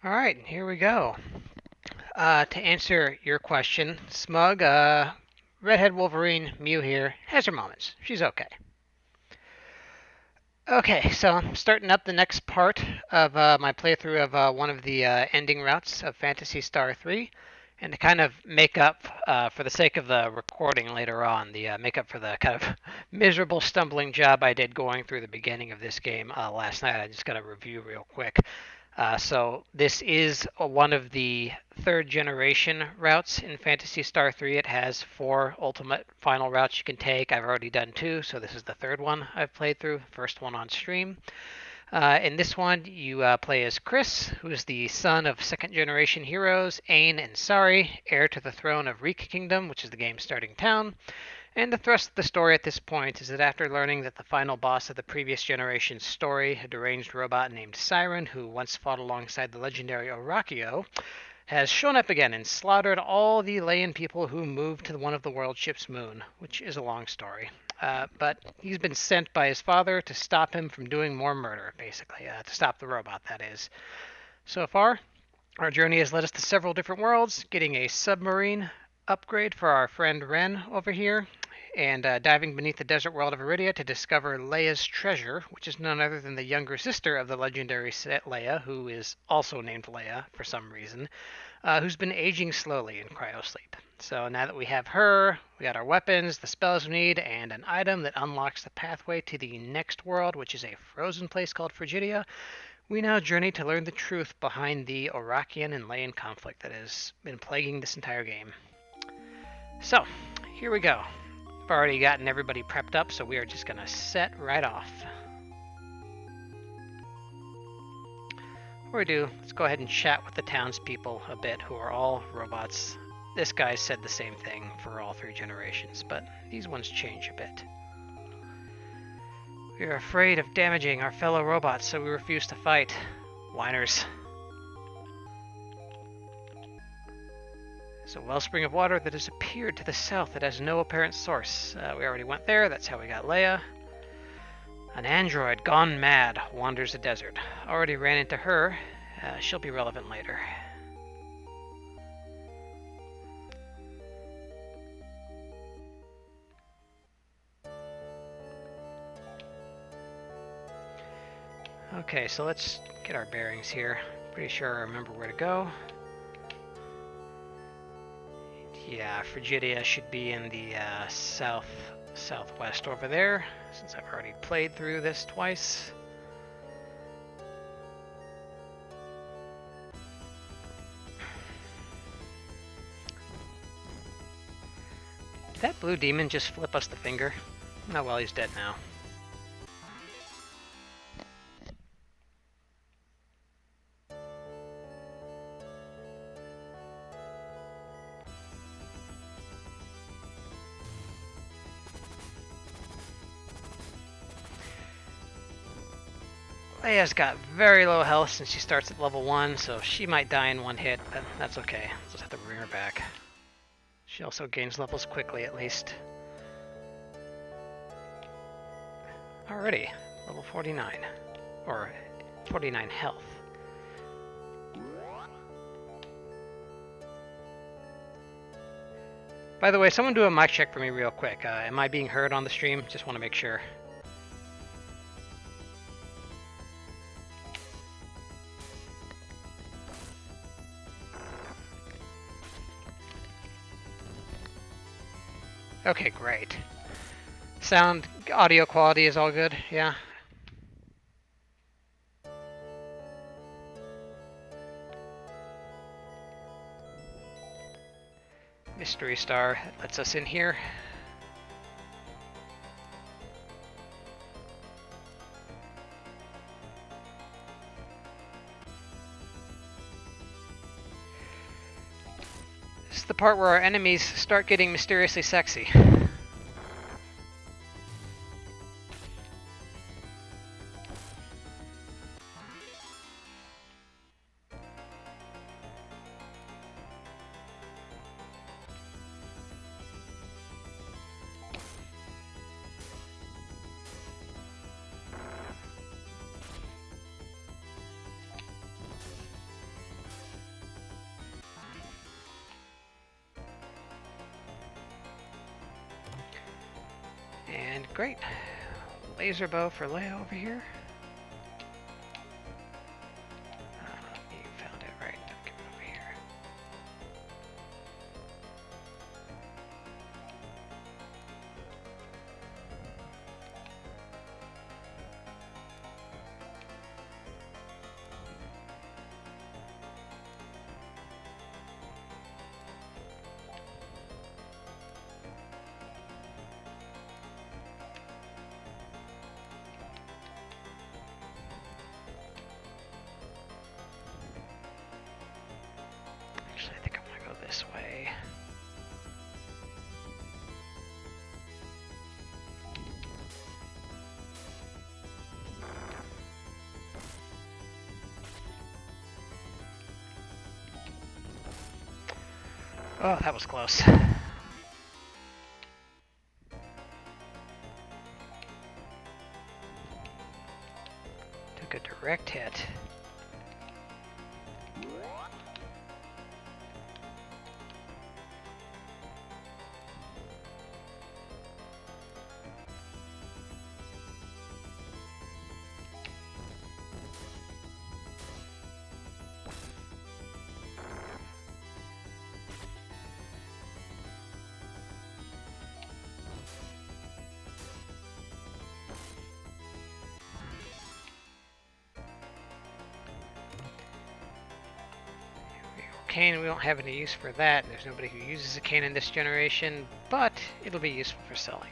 All right, here we go. To answer your question, Smug, Redhead Wolverine, Mew here, has her moments. She's okay. Okay, so I'm starting up the next part of my playthrough of one of the ending routes of Phantasy Star 3. And to kind of make up, for the sake of the recording later on, the make up for the kind of miserable stumbling job I did going through the beginning of this game last night, I just got to review real quick. So this is one of the third generation routes in Phantasy Star 3. It has four ultimate final routes you can take. I've already done two, so this is the third one I've played through. First one on stream. In this one, you play as Chris, who is the son of second generation heroes Ain and Sari, heir to the throne of Reek Kingdom, which is the game's starting town. And the thrust of the story at this point is that after learning that the final boss of the previous generation's story, a deranged robot named Siren, who once fought alongside the legendary Orakio, has shown up again and slaughtered all the Layan people who moved to one of the world ships Moon, which is a long story. But he's been sent by his father to stop him from doing more murder, basically, to stop the robot, that is. So far, our journey has led us to several different worlds, getting a submarine upgrade for our friend Ren over here, and diving beneath the desert world of Iridia to discover Laya's treasure, which is none other than the younger sister of the legendary Leia, who is also named Leia for some reason, who's been aging slowly in cryosleep. So now that we have her, we got our weapons, the spells we need, and an item that unlocks the pathway to the next world, which is a frozen place called Frigidia. We now journey to learn the truth behind the Orakian and Layan conflict that has been plaguing this entire game. So, here we go. I've already gotten everybody prepped up, so we are just going to set right off. Before we do, let's go ahead and chat with the townspeople a bit, who are all robots. This guy said the same thing for all three generations, but these ones change a bit. We are afraid of damaging our fellow robots, so we refuse to fight. Whiners. There's a wellspring of water that has appeared to the south that has no apparent source. We already went there, that's how we got Laya. An android gone mad wanders the desert. Already ran into her. She'll be relevant later. Okay, so let's get our bearings here. Pretty sure I remember where to go. Yeah, Frigidia should be in the southwest over there, since I've already played through this twice. Did that blue demon just flip us the finger? Oh well, he's dead now. Laya's got very low health since she starts at level 1, so she might die in one hit, but that's okay. I'll just have to bring her back. She also gains levels quickly, at least. Already, level 49. Or 49 health. By the way, someone do a mic check for me real quick. Am I being heard on the stream? Just want to make sure. Okay, great. Sound, audio quality is all good, yeah? Mystery star that lets us in here. This is the part where our enemies start getting mysteriously sexy. And great. Laser bow for Laya over here. You found it, right. Give it over here. Actually, I think I'm gonna go this way. Oh, that was close. Took a direct hit. Cane, we don't have any use for that. There's nobody who uses a cane in this generation, but it'll be useful for selling.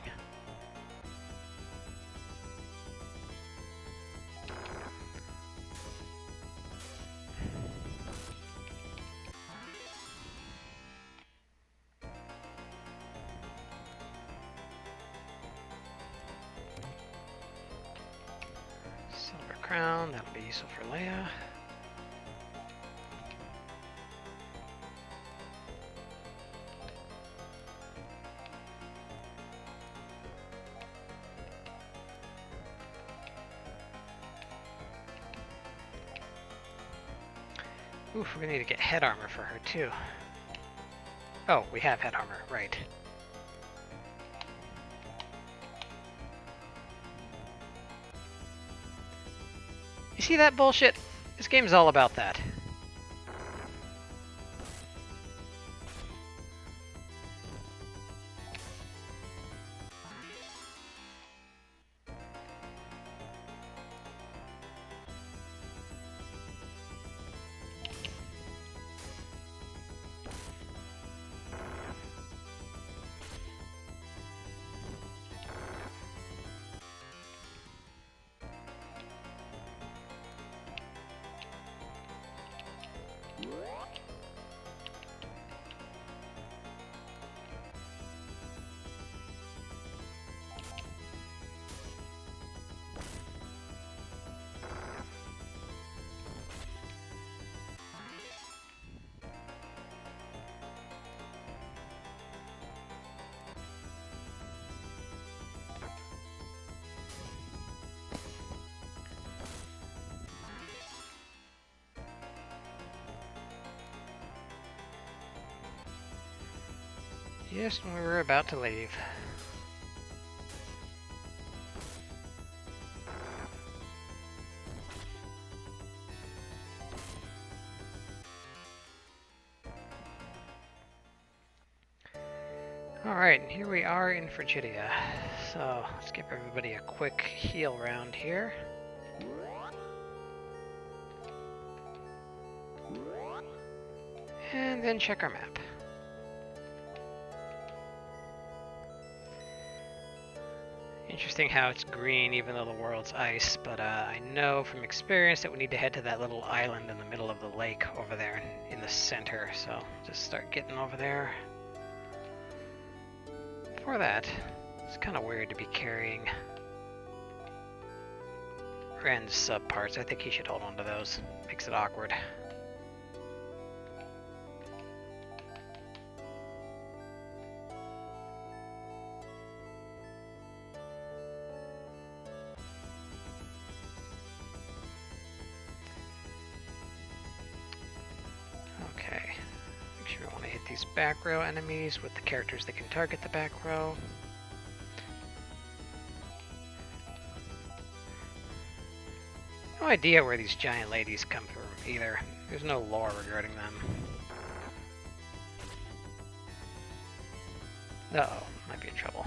Silver crown, that'll be useful for Laya. Oof, we're gonna need to get head armor for her too. Oh, we have head armor, right. You see that bullshit? This game's all about that. Just when we were about to leave. Alright, and here we are in Frigidia. So, let's give everybody a quick heal round here. And then check our map. Interesting how it's green even though the world's ice, but I know from experience that we need to head to that little island in the middle of the lake over there in the center, so just start getting over there. For that, it's kind of weird to be carrying Ren's sub parts. I think he should hold on to those. Makes it awkward. Okay, make sure we want to hit these back row enemies with the characters that can target the back row. No idea where these giant ladies come from either. There's no lore regarding them. Uh-oh, might be in trouble.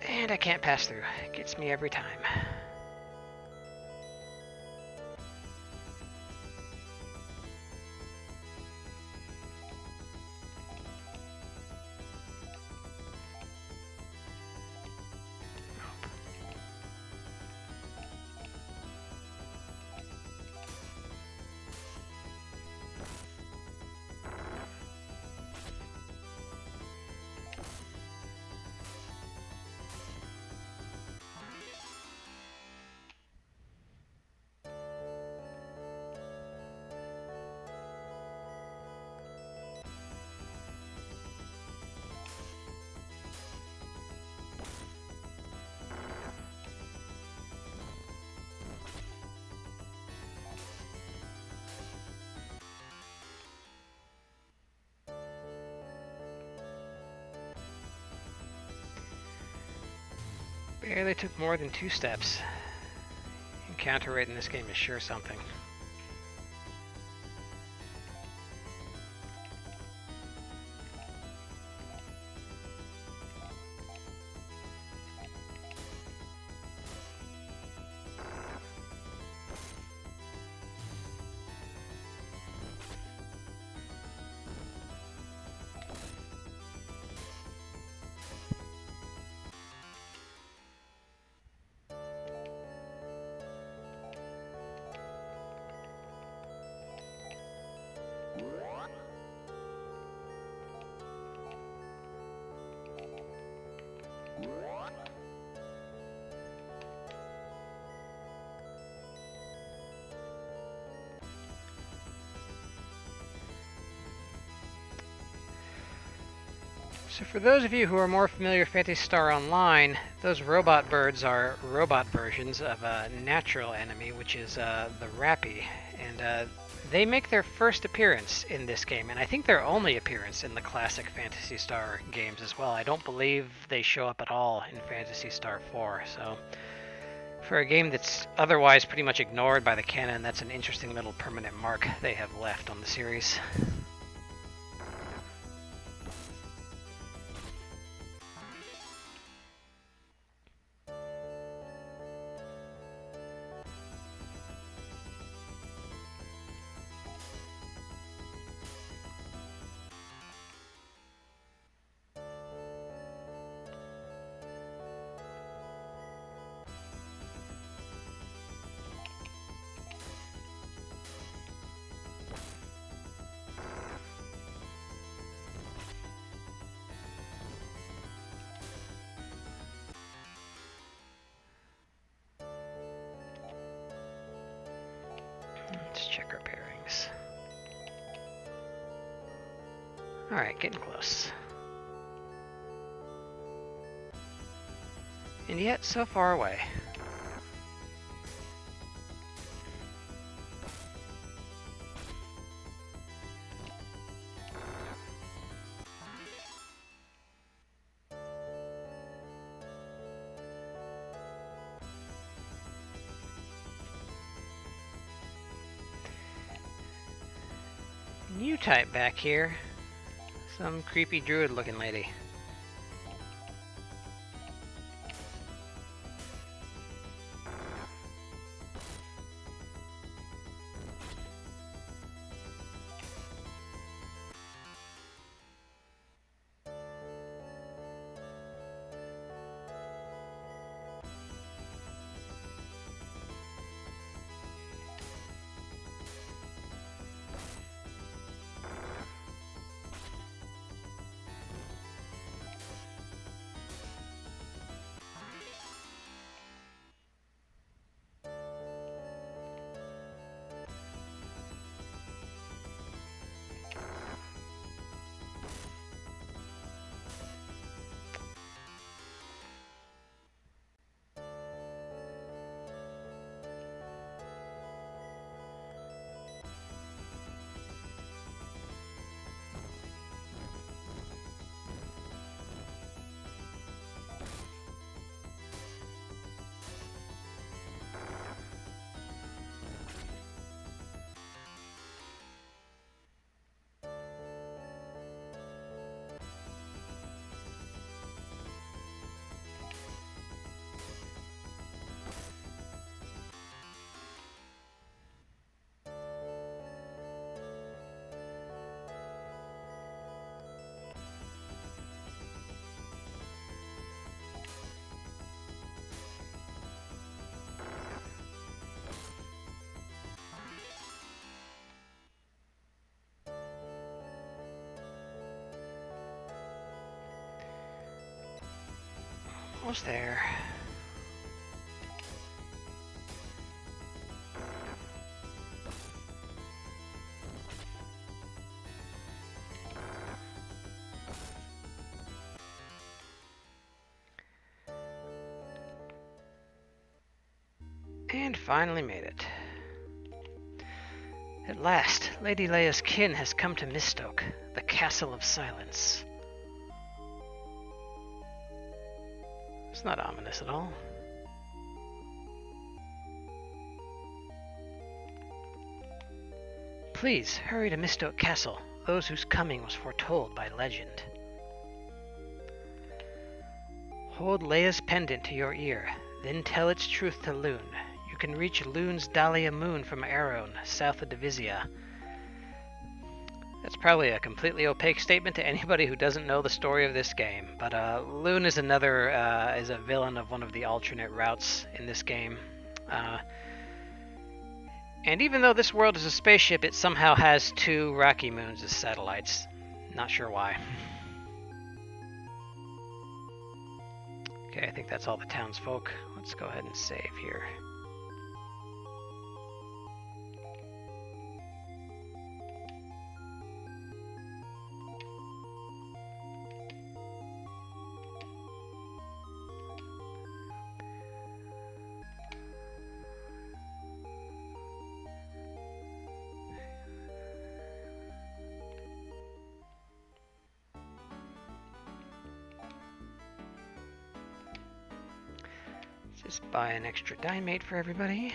And I can't pass through. It gets me every time. Barely took more than 2 steps. Encounter rate in this game is sure something. So for those of you who are more familiar with Phantasy Star Online, those robot birds are robot versions of a natural enemy, which is the Rappy. And they make their first appearance in this game, and I think their only appearance in the classic Phantasy Star games as well. I don't believe they show up at all in Phantasy Star 4, so for a game that's otherwise pretty much ignored by the canon, that's an interesting little permanent mark they have left on the series. Let's check our bearings. Alright, getting close. And yet, so far away. New type back here. Some creepy druid looking lady. almost there. And finally made it. At last, Lady Laya's kin has come to Mistoke, the Castle of Silence. It's not ominous at all. Please, hurry to Mistoke Castle, those whose coming was foretold by legend. Hold Laya's pendant to your ear, then tell its truth to Lune. You can reach Lune's Dahlia Moon from Aron, south of Divisia. That's probably a completely opaque statement to anybody who doesn't know the story of this game, but Lune is is a villain of one of the alternate routes in this game. And even though this world is a spaceship, it somehow has 2 rocky moons as satellites. Not sure why. Okay, I think that's all the townsfolk. Let's go ahead and save here. Just buy an extra diamate for everybody.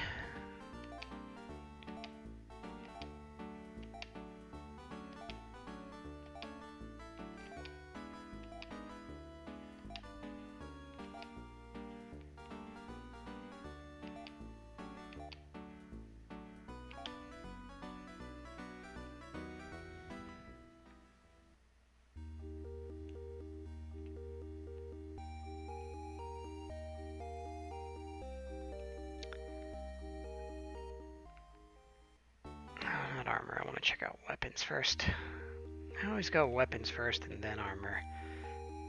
Not armor, I want to check out weapons first. I always go weapons first and then armor.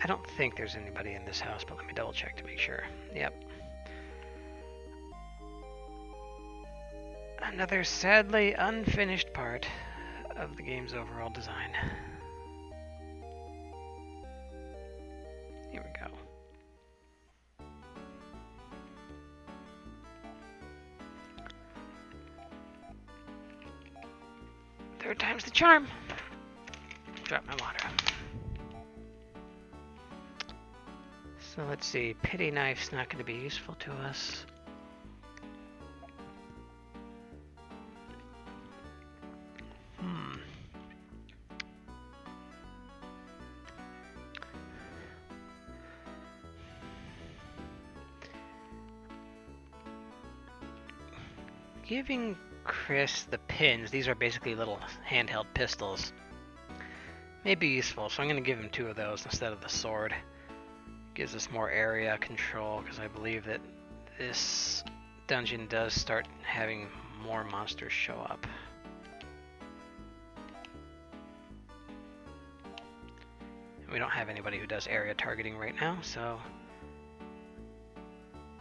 I don't think there's anybody in this house, but let me double check to make sure. Yep. Another sadly unfinished part of the game's overall design. Here we go. Third time's the charm. Drop my water. So let's see, pity knife's not going to be useful to us. Giving Chris the pins, these are basically little handheld pistols, may be useful, so I'm going to give him 2 of those instead of the sword. Gives us more area control, because I believe that this dungeon does start having more monsters show up. And we don't have anybody who does area targeting right now, so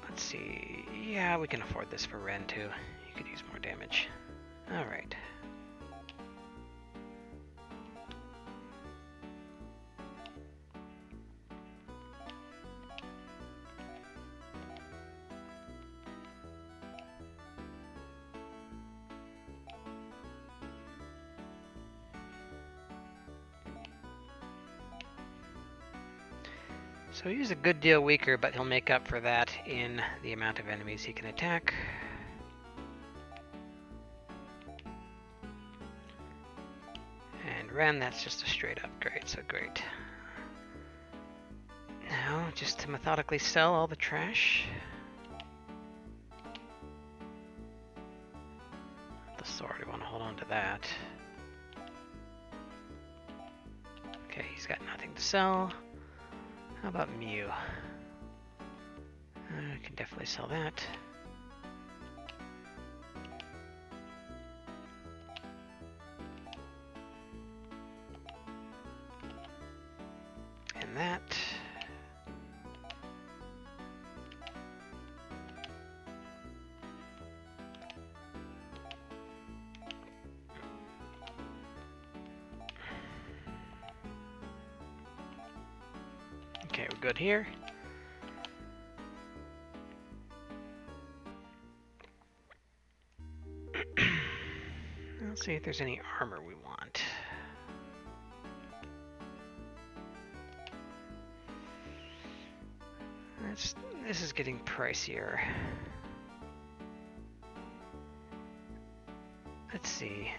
let's see. Yeah, we can afford this for Ren too. You could use more damage. Alright. So he's a good deal weaker, but he'll make up for that in the amount of enemies he can attack. And Ren, that's just a straight upgrade, so great. Now, just to methodically sell all the trash. The sword, we want to hold on to that. Okay, he's got nothing to sell. How about Mew? I can definitely sell that. And that. good here. Let's see if there's any armor we want. This is getting pricier. Let's see.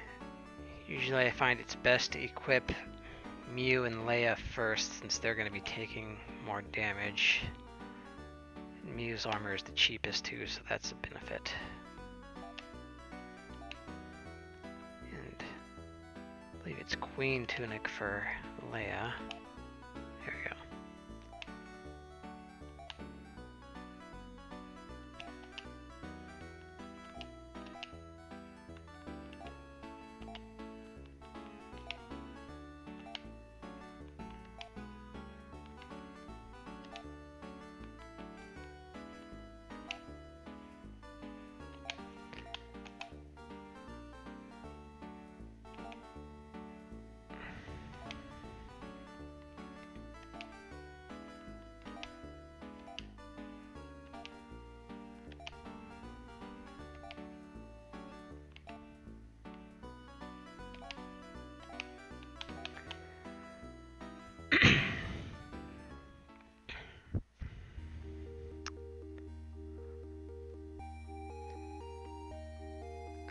Usually I find it's best to equip Mew and Laya first, since they're going to be taking more damage. Mew's armor is the cheapest too, so that's a benefit. And I believe it's Queen Tunic for Laya. There we go.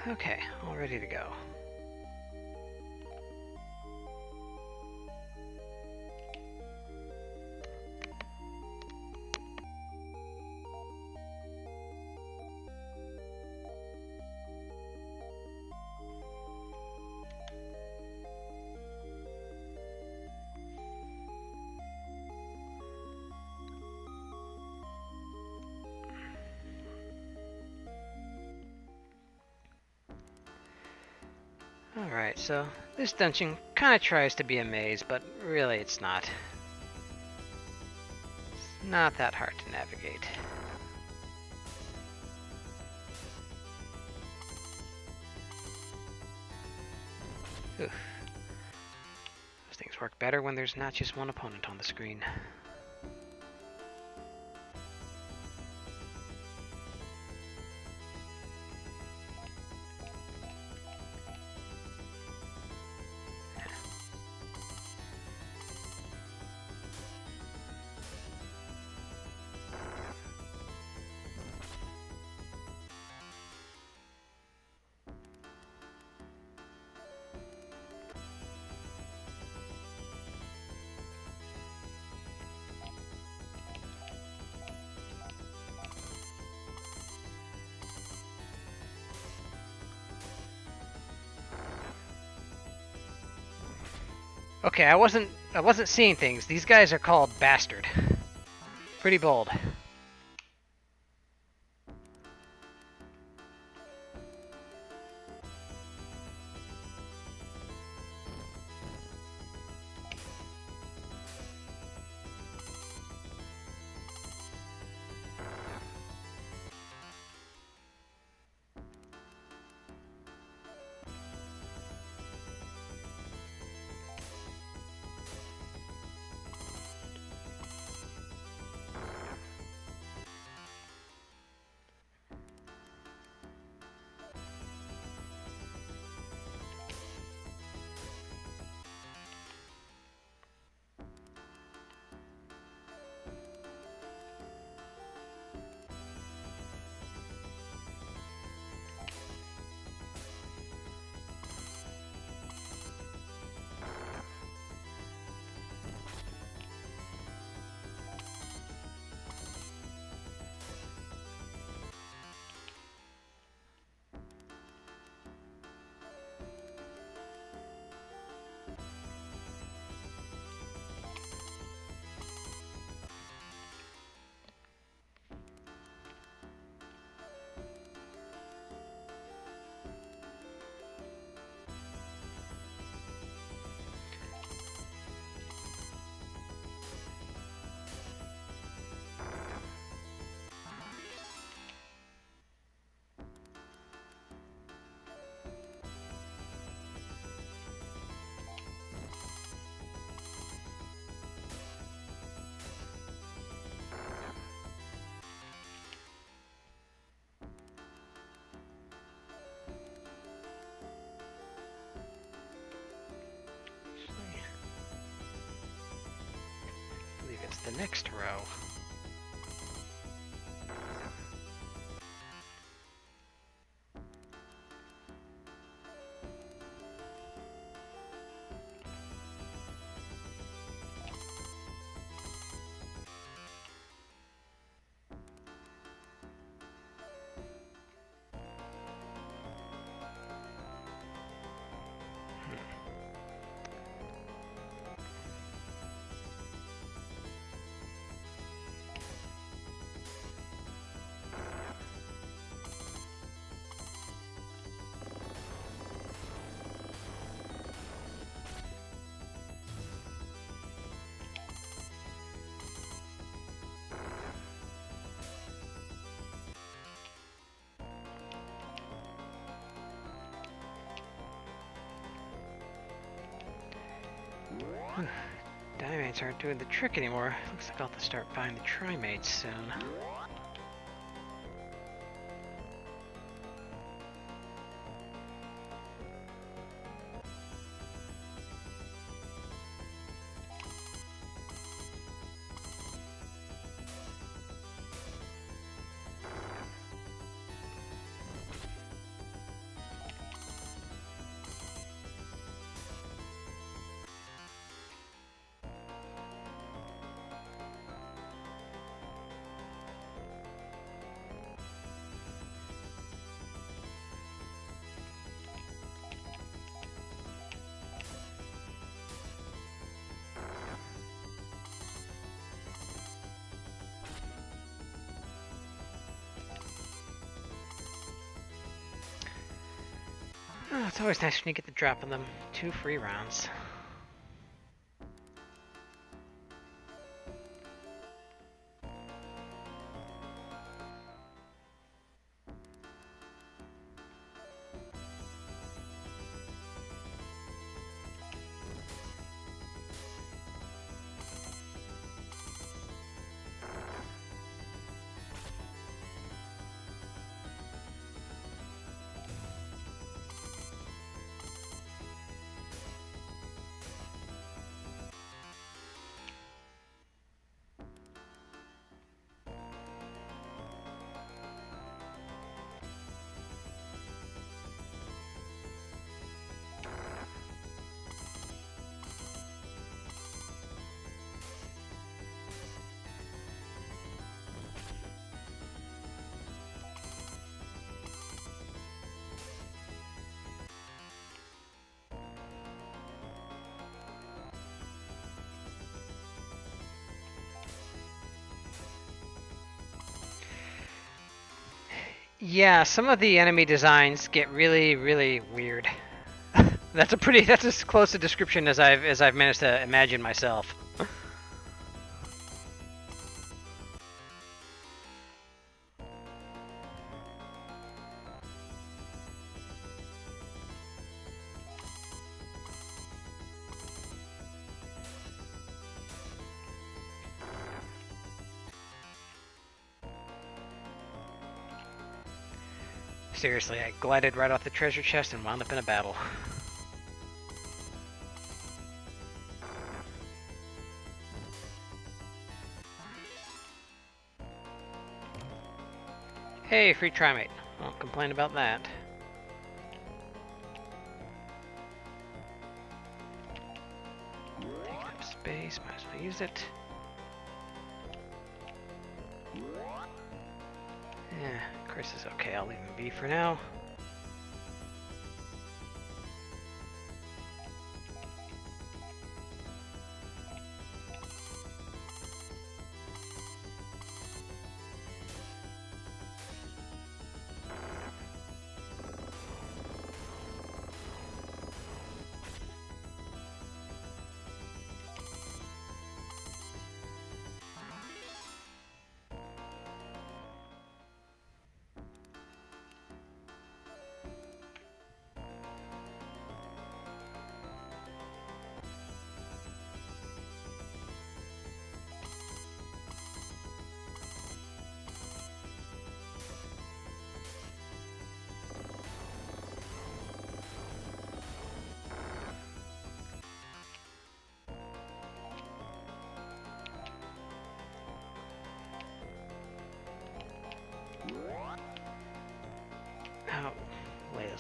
Okay, all ready to go. Alright, so this dungeon kind of tries to be a maze, but really it's not. It's not that hard to navigate. Oof. Those things work better when there's not just one opponent on the screen. Okay, I wasn't seeing things. These guys are called Bastard. Pretty bold. the next row. Dimates aren't doing the trick anymore. Looks like I'll have to start buying the trimates soon. Oh, it's always nice when you get the drop on them. 2 free rounds. Yeah, some of the enemy designs get really, really weird. That's as close a description as I've managed to imagine myself. Seriously, I glided right off the treasure chest and wound up in a battle. Hey, free trimate. Won't complain about that. Taking up space, might as well use it. Yeah, Chris is okay, I'll leave him be for now.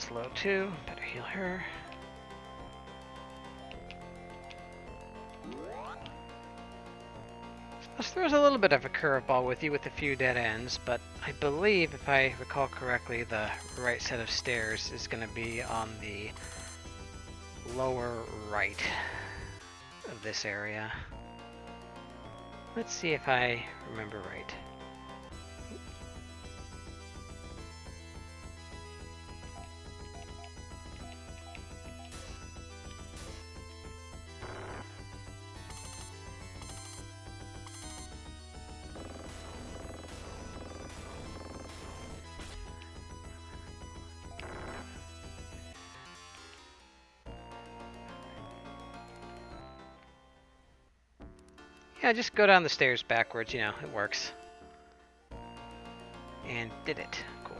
Laya's low too. Better heal her. This throws a little bit of a curveball with you with a few dead ends, but I believe, if I recall correctly, the right set of stairs is going to be on the lower right of this area. Let's see if I remember right. Yeah, just go down the stairs backwards, you know, it works. And did it. Cool.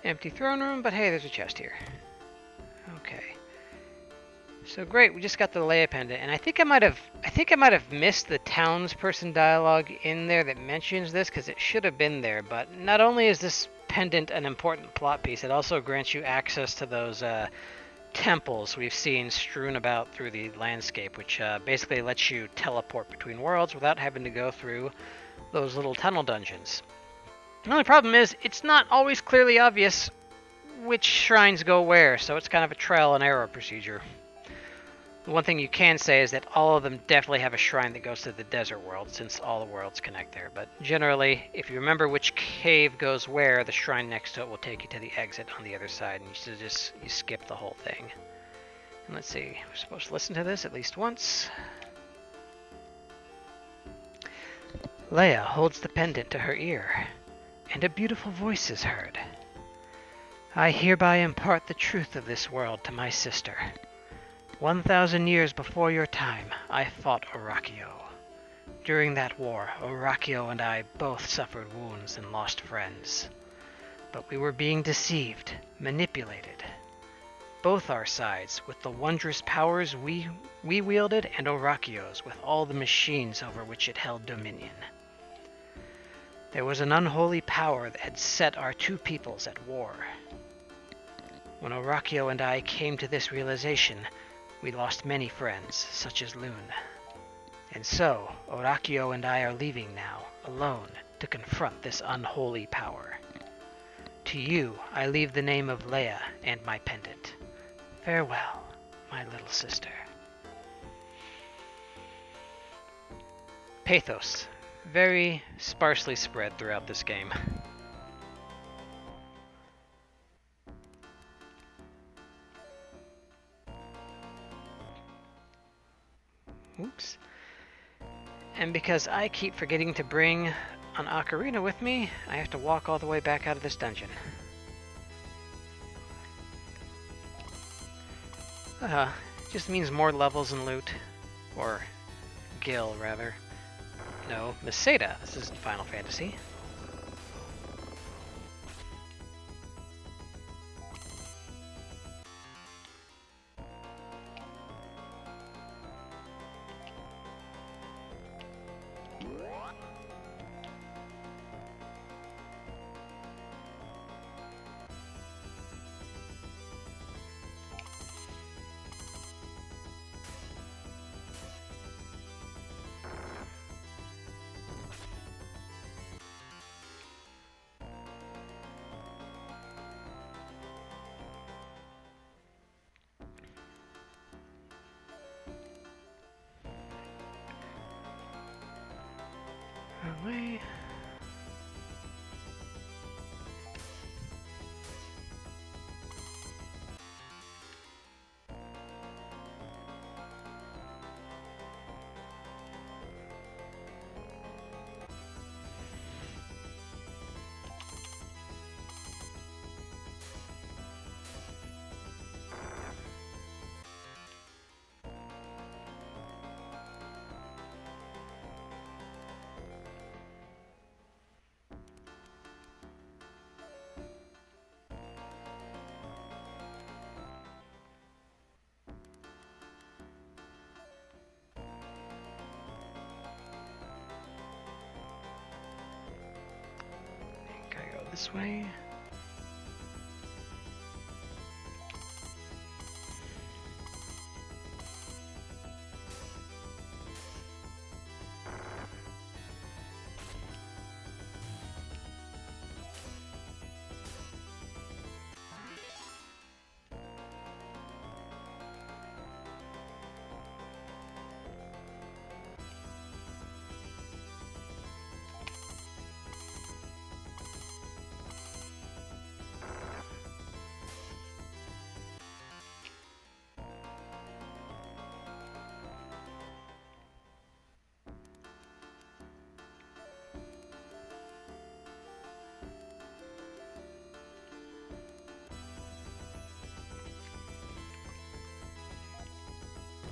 Empty throne room, but hey, there's a chest here. Okay. So great, we just got the Laya pendant, and I think I might have missed the townsperson dialogue in there that mentions this, because it should have been there. But not only is this pendant an important plot piece, it also grants you access to those temples we've seen strewn about through the landscape, which basically lets you teleport between worlds without having to go through those little tunnel dungeons. The only problem is, it's not always clearly obvious which shrines go where, so it's kind of a trial and error procedure. The one thing you can say is that all of them definitely have a shrine that goes to the desert world, since all the worlds connect there. But generally, if you remember which cave goes where, the shrine next to it will take you to the exit on the other side, and you skip the whole thing. And let's see, we're supposed to listen to this at least once. Laya holds the pendant to her ear, and a beautiful voice is heard. I hereby impart the truth of this world to my sister. 1,000 years before your time, I fought Orakio. During that war, Orakio and I both suffered wounds and lost friends. But we were being deceived, manipulated. Both our sides, with the wondrous powers we wielded, and Orakio's, with all the machines over which it held dominion. There was an unholy power that had set our two peoples at war. When Orakio and I came to this realization, we lost many friends, such as Loon. And so, Orakio and I are leaving now, alone, to confront this unholy power. To you, I leave the name of Laya and my pendant. Farewell, my little sister. Pathos. Very sparsely spread throughout this game. Oops. And because I keep forgetting to bring an ocarina with me, I have to walk all the way back out of this dungeon. Just means more levels and loot. Or Gil, rather. No, Meseta. This isn't Final Fantasy. this way.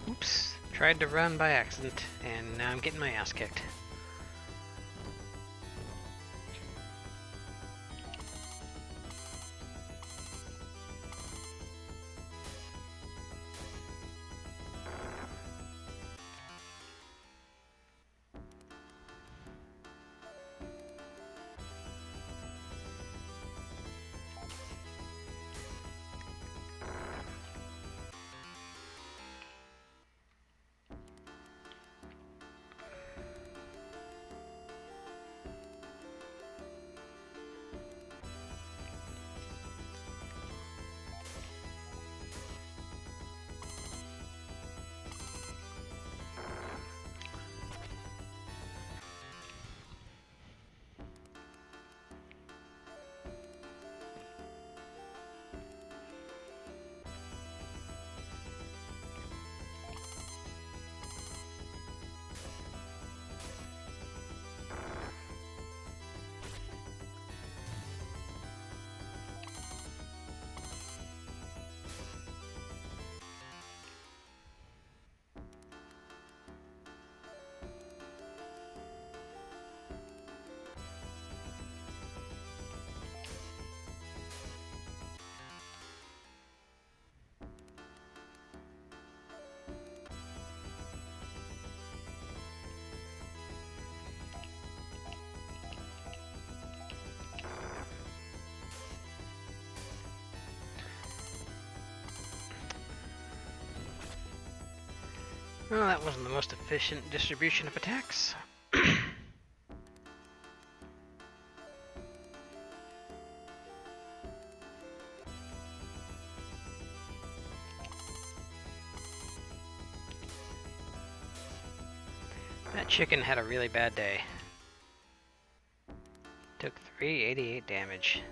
Oops, tried to run by accident, and now I'm getting my ass kicked. Well, that wasn't the most efficient distribution of attacks. That chicken had a really bad day. Took 388 damage.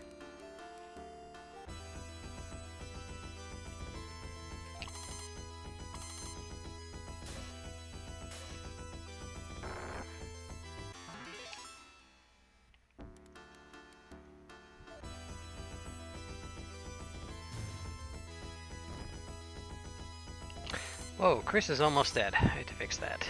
Whoa, Chris is almost dead. I had to fix that.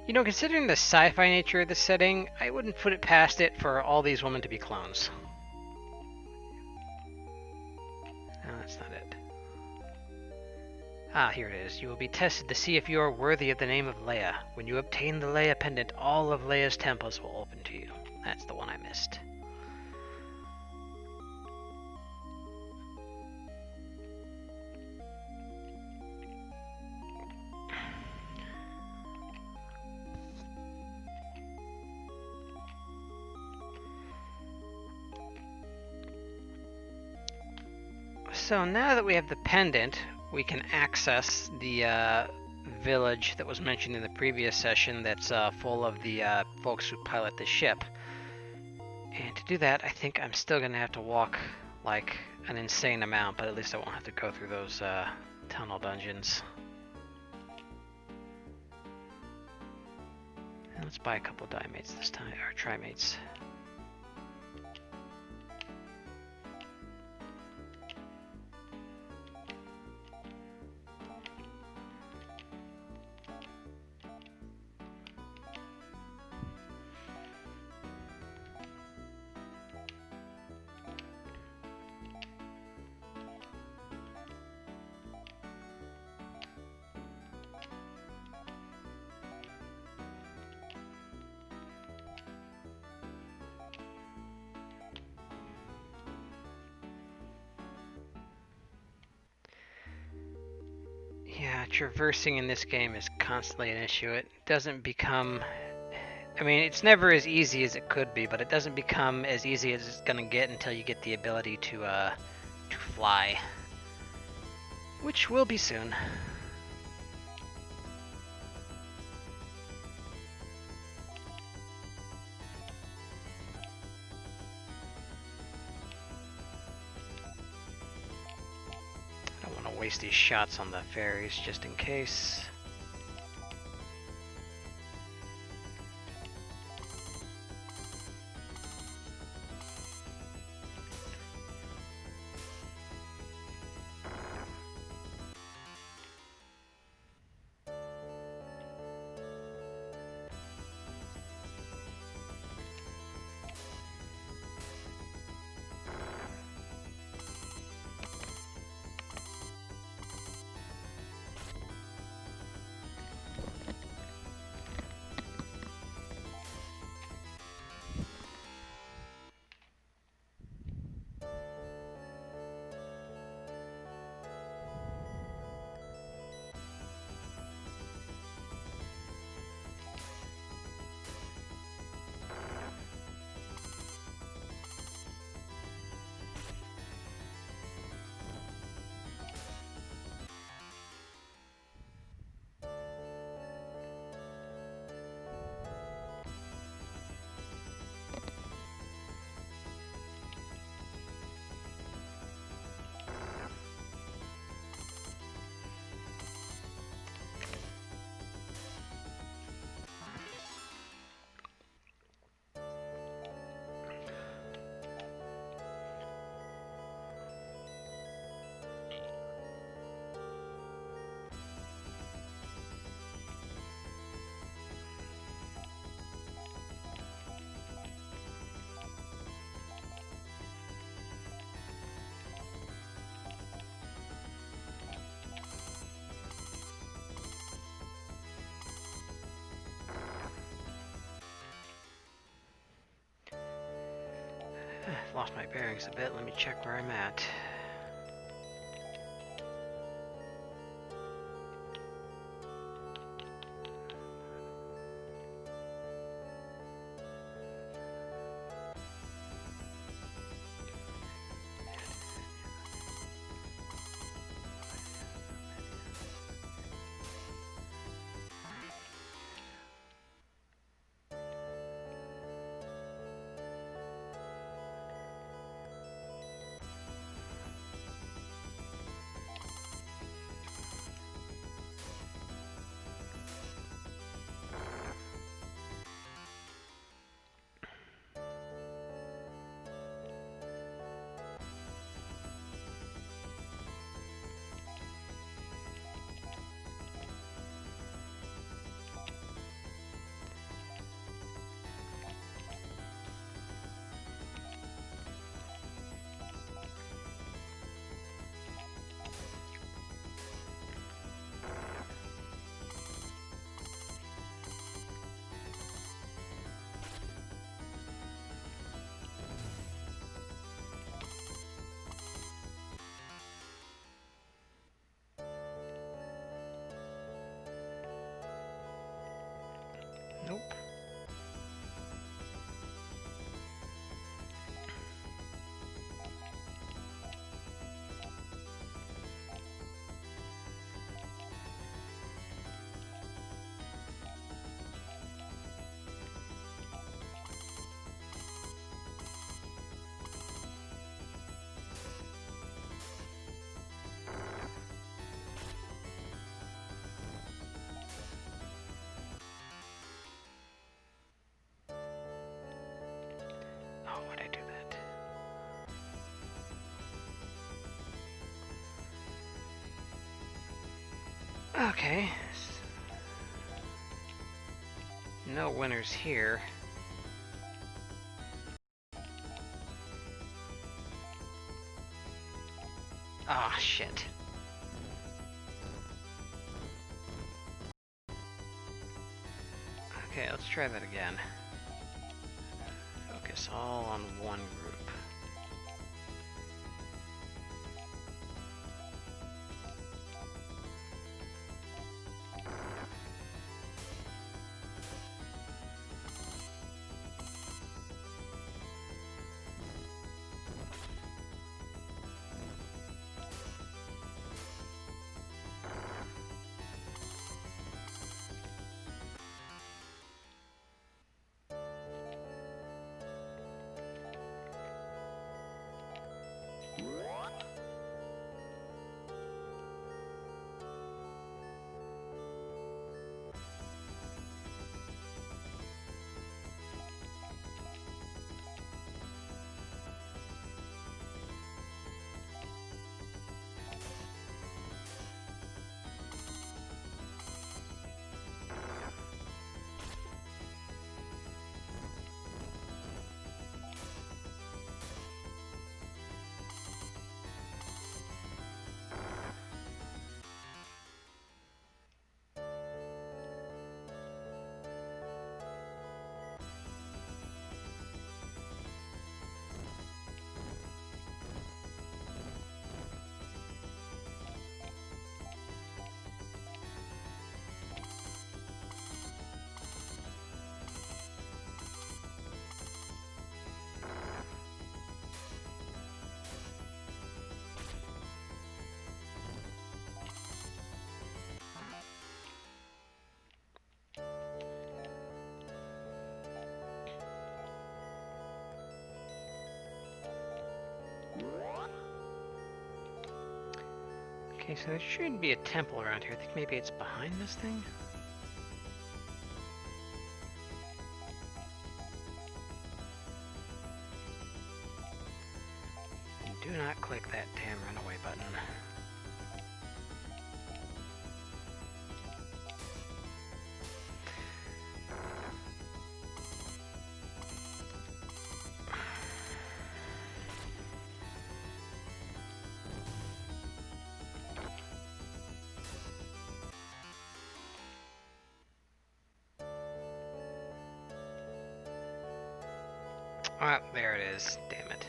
You know, considering the sci-fi nature of the setting, I wouldn't put it past it for all these women to be clones. No, that's not it. Ah, here it is. You will be tested to see if you are worthy of the name of Laya. When you obtain the Laya pendant, all of Laya's temples will open to you. That's the one I missed. So now that we have the pendant, we can access the village that was mentioned in the previous session that's full of the folks who pilot the ship. And to do that, I think I'm still going to have to walk like an insane amount, but at least I won't have to go through those tunnel dungeons. And let's buy a couple dimates this time, or trimates. Yeah, traversing in this game is constantly an issue. It doesn't become... I mean, it's never as easy as it could be, but it doesn't become as easy as it's gonna get until you get the ability to fly. Which will be soon. I don't want to waste these shots on the ferries just in case. I've lost my bearings a bit. Let me check where I'm at. Okay. No winners here. Ah, shit. Okay, let's try that again. Focus all on one group. Okay, so there should be a temple around here. I think maybe it's behind this thing? Do not click that damn runaway button. Ah, there it is. Damn it.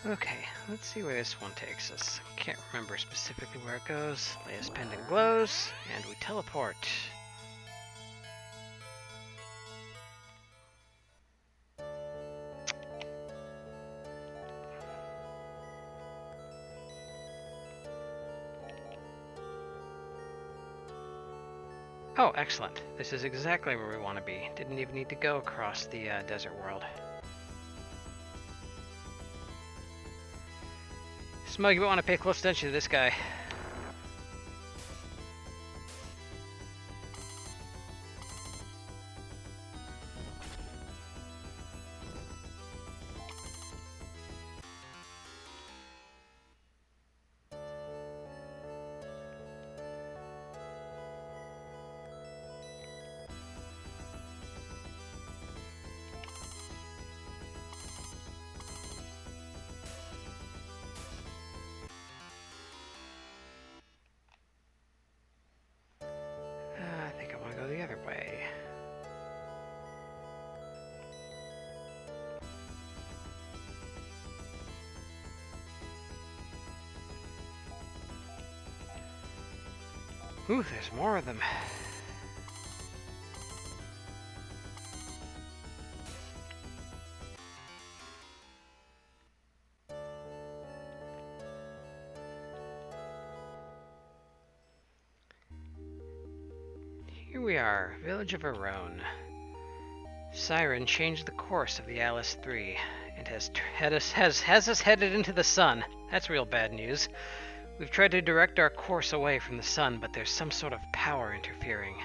Okay, let's see where this one takes us. Can't remember specifically where it goes. Laya's pendant glows, and we teleport. Oh, excellent. This is exactly where we want to be. Didn't even need to go across the desert world. Smug, you might want to pay close attention to this guy. Ooh, there's more of them. Here we are, village of Arone. Siren changed the course of the Alice 3 and has us headed into the sun. That's real bad news. We've tried to direct our course away from the sun, but there's some sort of power interfering.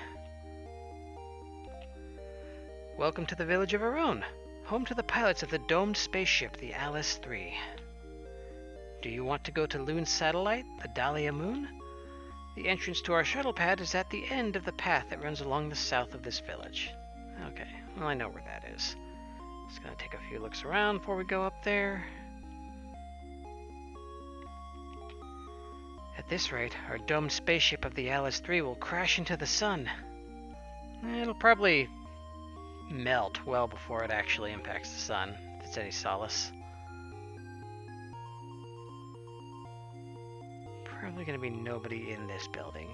Welcome to the village of Arone, home to the pilots of the domed spaceship, the Alice 3. Do you want to go to Loon's satellite, the Dahlia Moon? The entrance to our shuttle pad is at the end of the path that runs along the south of this village. Okay, well, I know where that is. Just gonna take a few looks around before we go up there. At this rate, our domed spaceship of the Alice 3 will crash into the sun. It'll probably melt well before it actually impacts the sun, if it's any solace. Probably gonna be nobody in this building.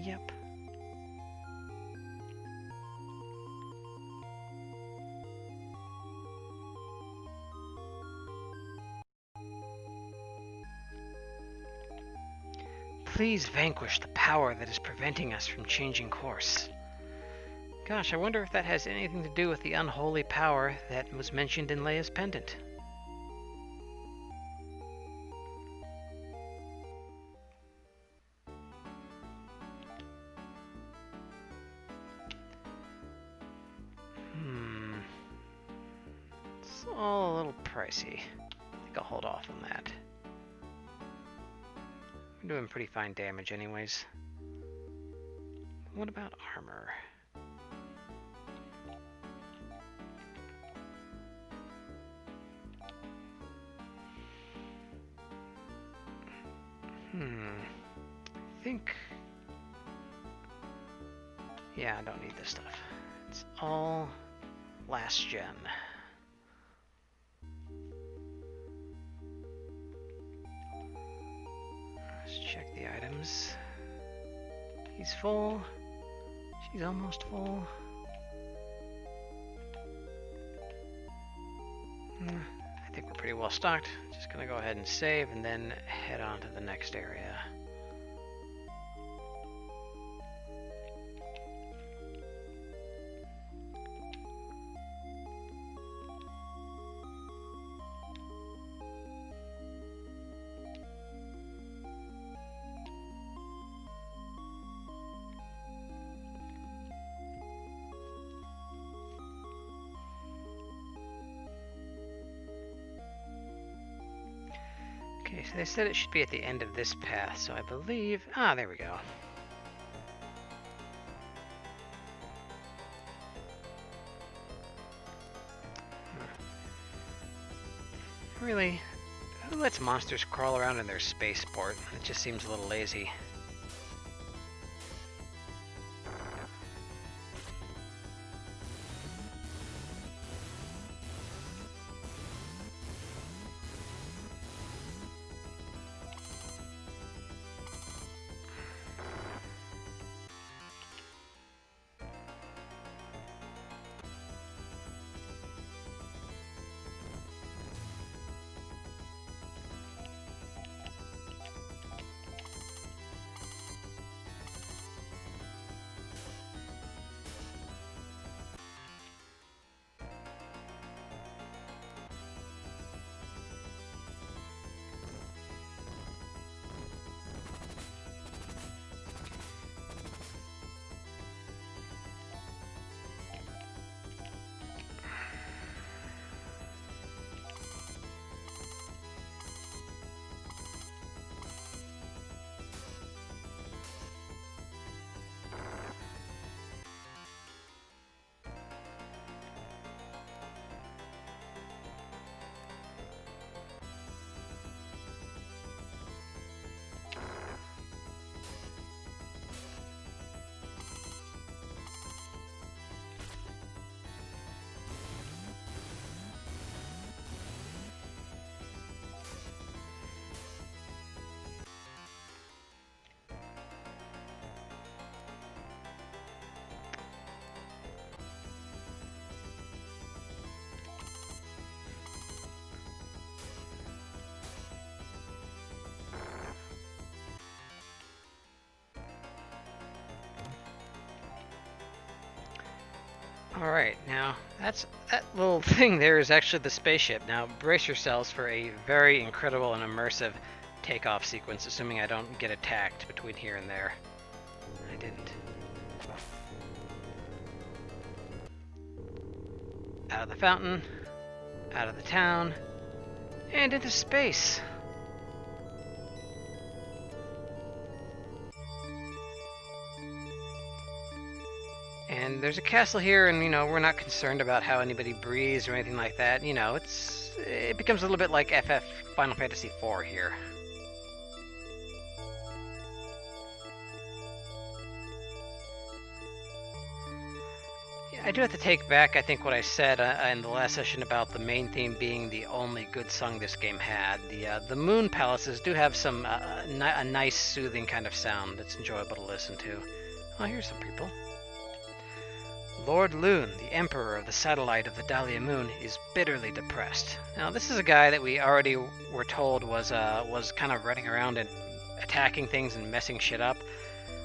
Yep. Please vanquish the power that is preventing us from changing course. Gosh, I wonder if that has anything to do with the unholy power that was mentioned in Laya's pendant. It's all a little pricey. I think I'll hold off on that. We're doing pretty fine damage anyways. What about armor? I think... Yeah, I don't need this stuff. It's all last gen. Let's check the items. He's full. She's almost full. I think we're pretty well stocked. Just gonna go ahead and save and then head on to the next area. Okay, so they said it should be at the end of this path, so I believe... Ah, there we go. Really? Who lets monsters crawl around in their spaceport? It just seems a little lazy. Alright, now that little thing there is actually the spaceship. Now brace yourselves for a very incredible and immersive takeoff sequence, assuming I don't get attacked between here and there. I didn't. Out of the fountain, out of the town, and into space. And there's a castle here, and we're not concerned about how anybody breathes or anything like that. It becomes a little bit like FF Final Fantasy IV here. I do have to take back, I think, what I said in the last session about the main theme being the only good song this game had. The Moon Palaces do have some a nice, soothing kind of sound that's enjoyable to listen to. Oh, here's some people. Lord Loon, the Emperor of the Satellite of the Dahlia Moon, is bitterly depressed. Now, this is a guy that we already were told was kind of running around and attacking things and messing shit up.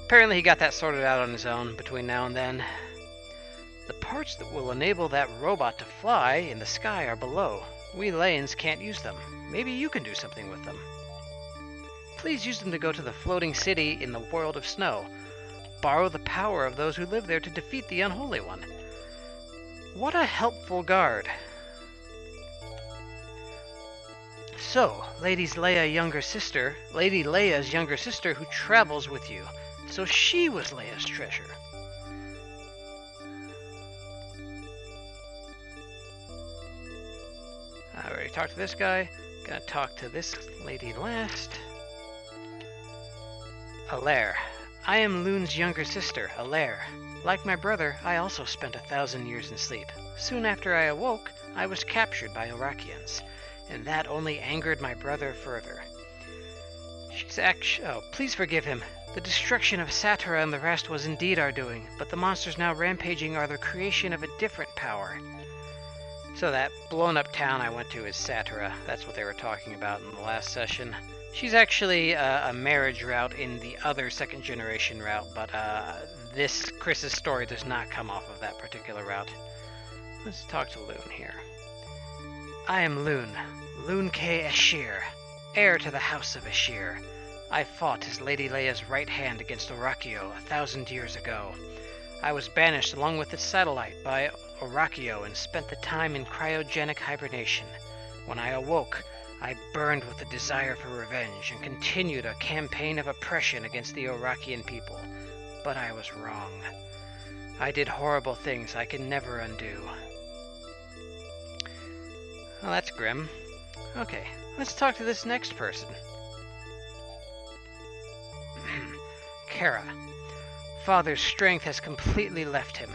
Apparently, he got that sorted out on his own between now and then. The parts that will enable that robot to fly in the sky are below. We Layans can't use them. Maybe you can do something with them. Please use them to go to the floating city in the world of snow. Borrow the power of those who live there to defeat the Unholy One. What a helpful guard. So, Lady Laya's younger sister who travels with you. So she was Laya's treasure. I already talked to this guy. Gonna talk to this lady last. Alaire. I am Loon's younger sister, Alaire. Like my brother, I also spent 1,000 years in sleep. Soon after I awoke, I was captured by Orakians, and that only angered my brother further. Please forgive him. The destruction of Satura and the rest was indeed our doing, but the monsters now rampaging are the creation of a different power. So that blown-up town I went to is Satura. That's what they were talking about in the last session. She's actually a marriage route in the other second-generation route, but this Chris's story does not come off of that particular route. Let's talk to Loon here. I am Loon, Loon K. Ashir, heir to the House of Ashir. I fought as Lady Leia's right hand against Orakio 1,000 years ago. I was banished along with its satellite by Orakio and spent the time in cryogenic hibernation. When I awoke, I burned with the desire for revenge and continued a campaign of oppression against the Orakian people. But I was wrong. I did horrible things I can never undo. Well, that's grim. Okay, let's talk to this next person. Kara. Father's strength has completely left him.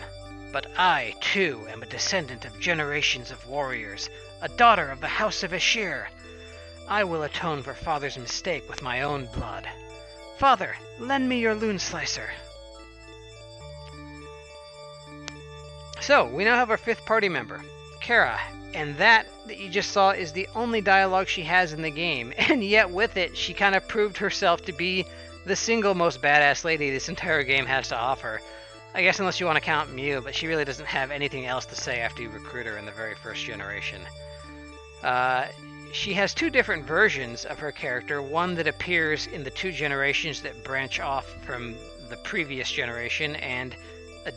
But I, too, am a descendant of generations of warriors, a daughter of the House of Ashir. I will atone for Father's mistake with my own blood. Father, lend me your loon slicer. So, we now have our fifth party member, Kara, and that you just saw is the only dialogue she has in the game, and yet with it, she kind of proved herself to be the single most badass lady this entire game has to offer. I guess unless you want to count Mew, but she really doesn't have anything else to say after you recruit her in the very first generation. She has two different versions of her character, one that appears in the two generations that branch off from the previous generation, and a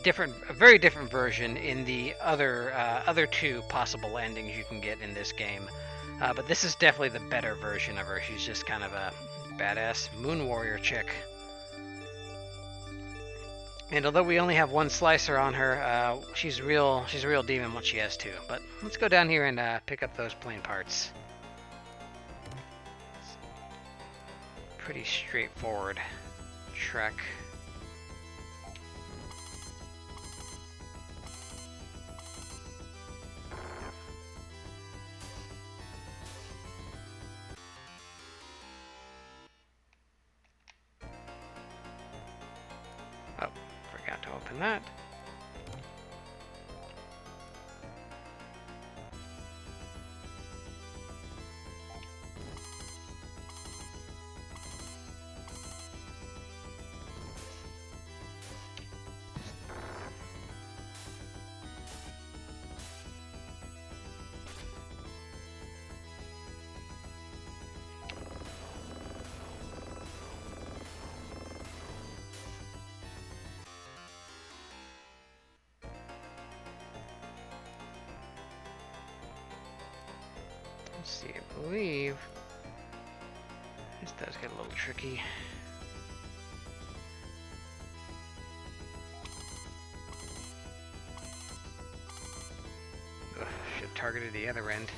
very different version in the other two possible endings you can get in this game. But this is definitely the better version of her. She's just kind of a badass moon warrior chick. And although we only have one slicer on her, she's a real demon once she has two. But let's go down here and pick up those plain parts. Pretty straightforward trek. Oh, forgot to open that. see, I believe this does get a little tricky. Ugh, should have targeted the other end.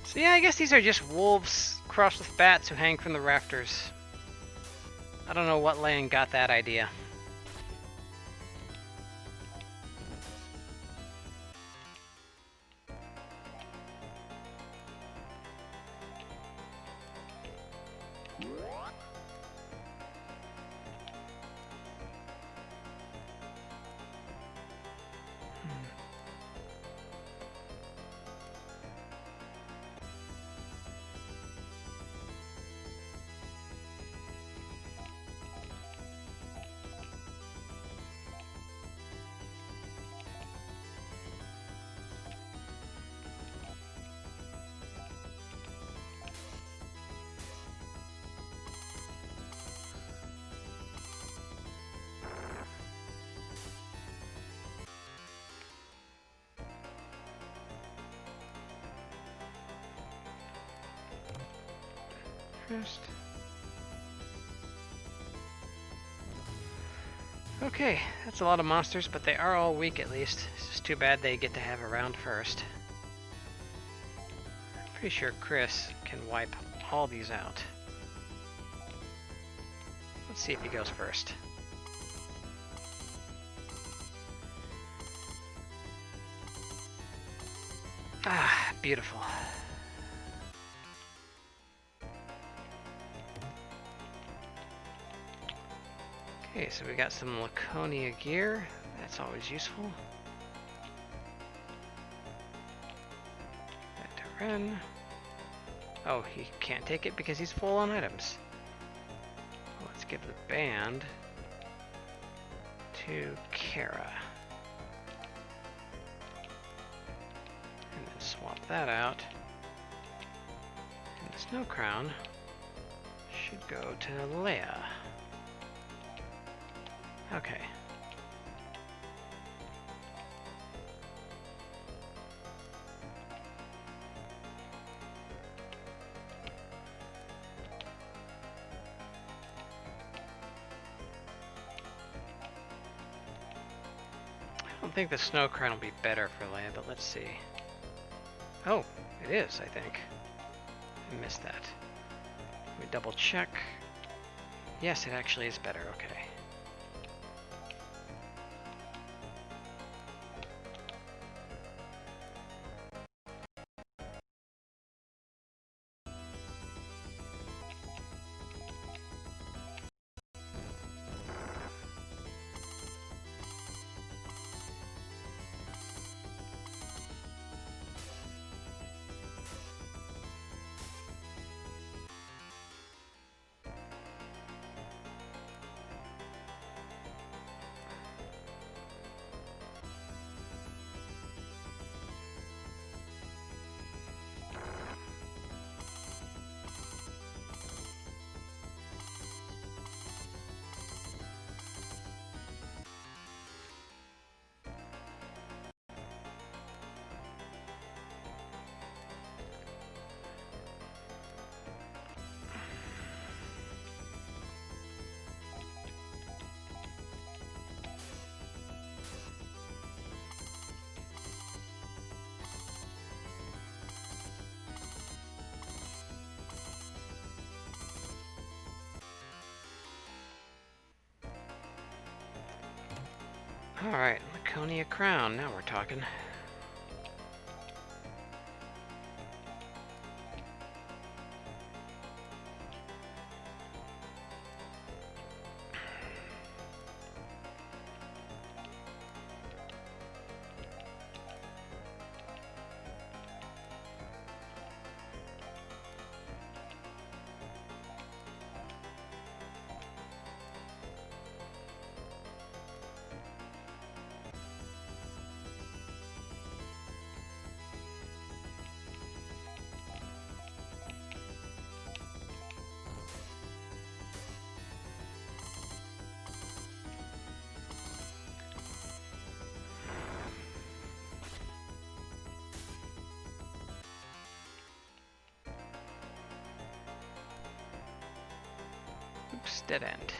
So yeah, I guess these are just wolves crossed with bats who hang from the rafters. I don't know what Layan got that idea. First. Okay, that's a lot of monsters, but they are all weak at least. It's just too bad they get to have a round first. I'm pretty sure Chris can wipe all these out. Let's see if he goes first. Ah, beautiful. Okay, so we got some Laconia gear. That's always useful. That to Ren. Oh, he can't take it because he's full on items. Let's give the band to Kara. And then swap that out. And the Snow Crown should go to Laya. Okay. I don't think the Snow Crown will be better for Layan, but let's see. Oh, it is, I think. I missed that. Let me double check. Yes, it actually is better, okay. Alright, Laconia Crown, now we're talking. Oops, dead end.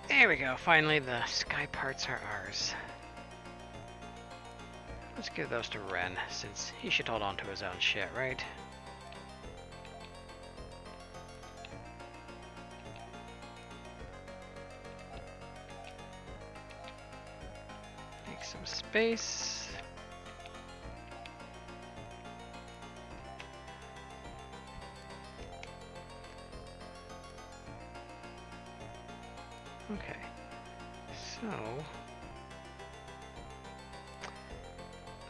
There we go, finally the sky parts are ours. Let's give those to Ren, since he should hold on to his own shit, right? Make some space. Okay, so...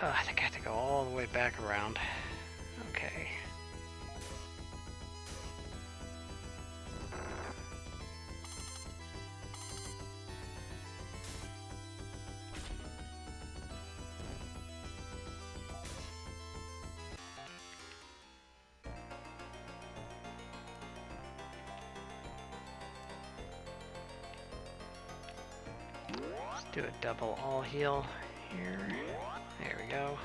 I think I have to go all the way back around. Okay. Let's do a double all heal here. There we go.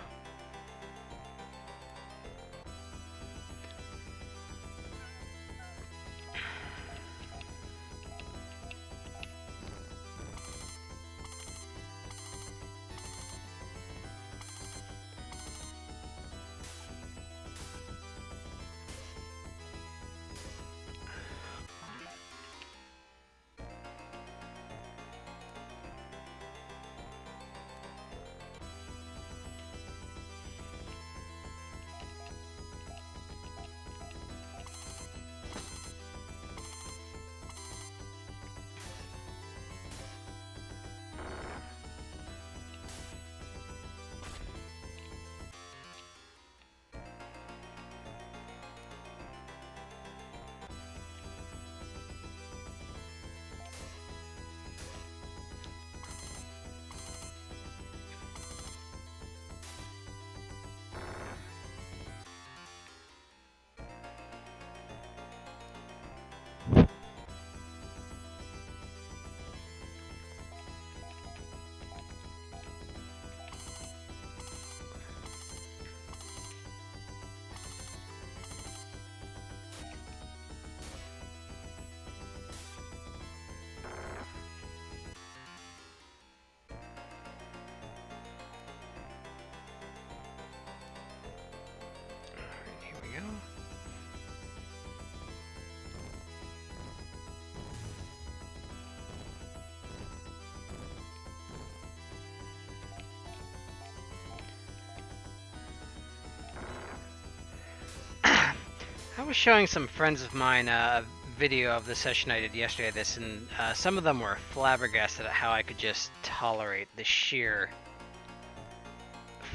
I was showing some friends of mine a video of the session I did yesterday of this, and some of them were flabbergasted at how I could just tolerate the sheer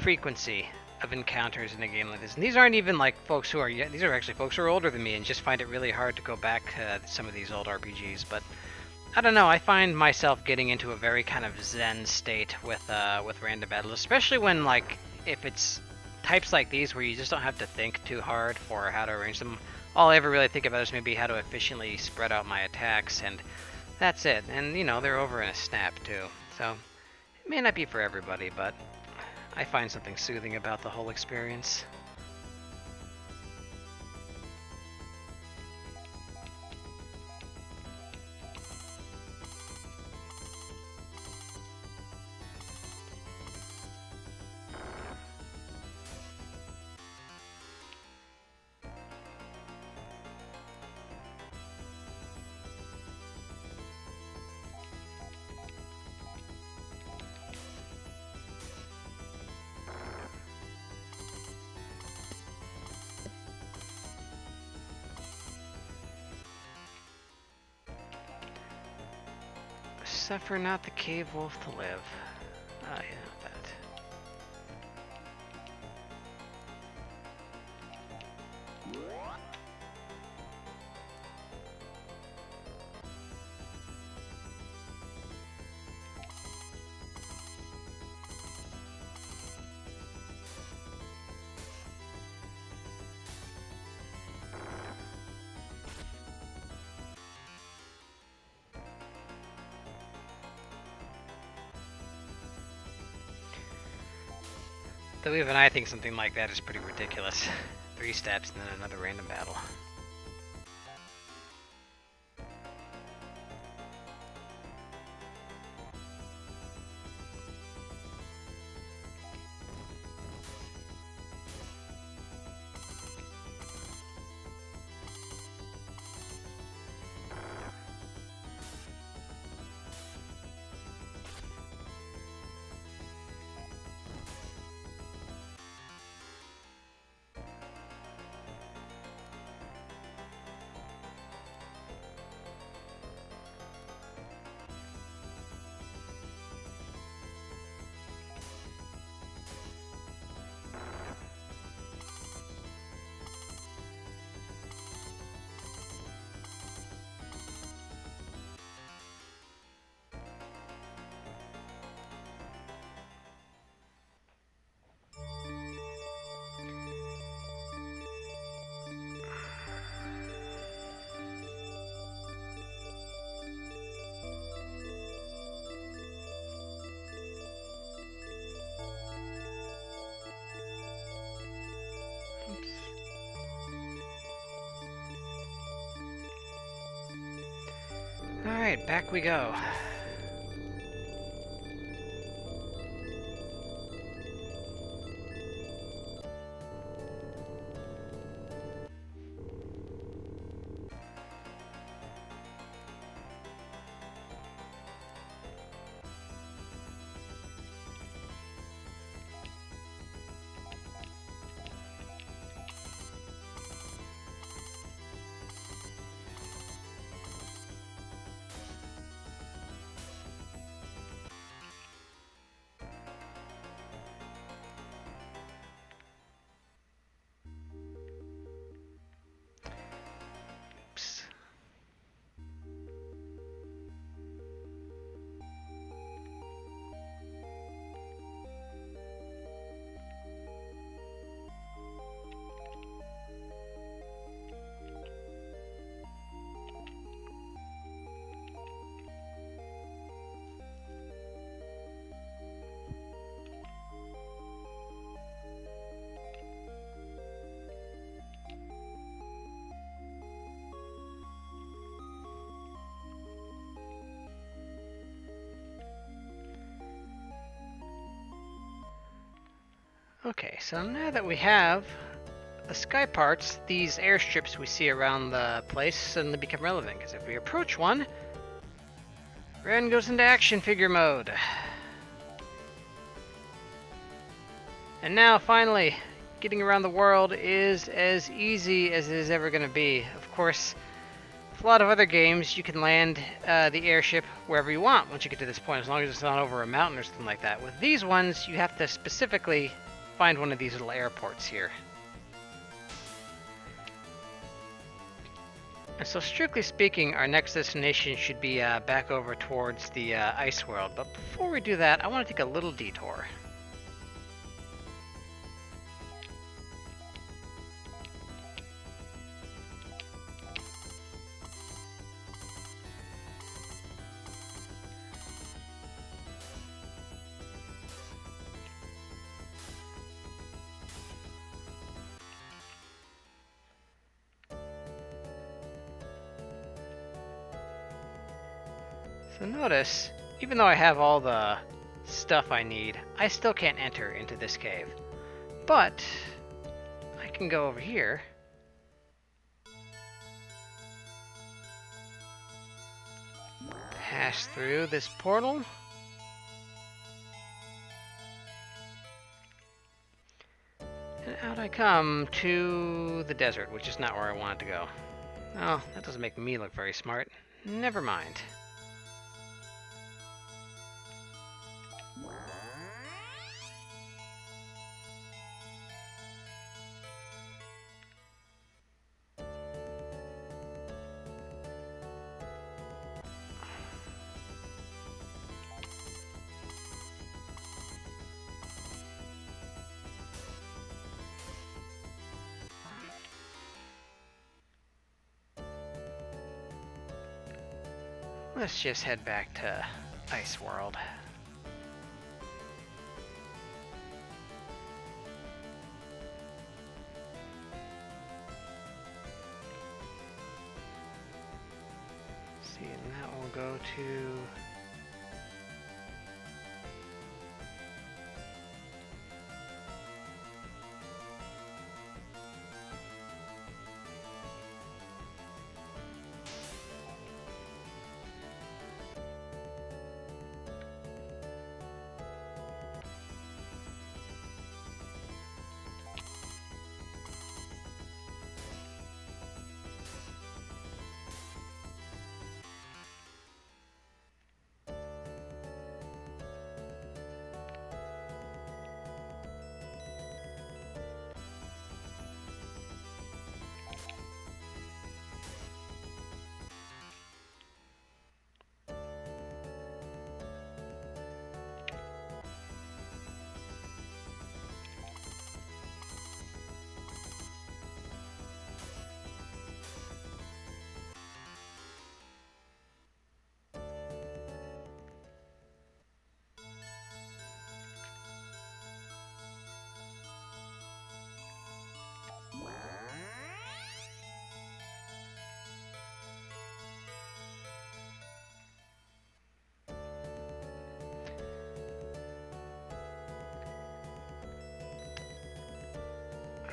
frequency of encounters in a game like this. And these aren't even like folks who are, these are actually folks who are older than me and just find it really hard to go back to some of these old RPGs. But I don't know, I find myself getting into a very kind of zen state with random battles, especially when, like, if it's types like these where you just don't have to think too hard for how to arrange them. All I ever really think about is maybe how to efficiently spread out my attacks, and that's it. And, you know, they're over in a snap, too. So, it may not be for everybody, but I find something soothing about the whole experience. Suffer not the cave wolf to live. Oh yeah, that. Though even I think something like that is pretty ridiculous. 3 steps and then another random battle. Alright, back we go. Okay, so now that we have the sky parts, these airstrips we see around the place suddenly become relevant, because if we approach one, Ren goes into action figure mode. And now, finally, getting around the world is as easy as it is ever going to be. Of course, with a lot of other games, you can land the airship wherever you want once you get to this point, as long as it's not over a mountain or something like that. With these ones, you have to specifically find one of these little airports here. And so strictly speaking, our next destination should be back over towards the ice world. But before we do that, I want to take a little detour. So notice, even though I have all the stuff I need, I still can't enter into this cave. But I can go over here. Pass through this portal. And out I come to the desert, which is not where I wanted to go. Oh, that doesn't make me look very smart. Never mind. Let's just head back to Ice World. See, and that will go to...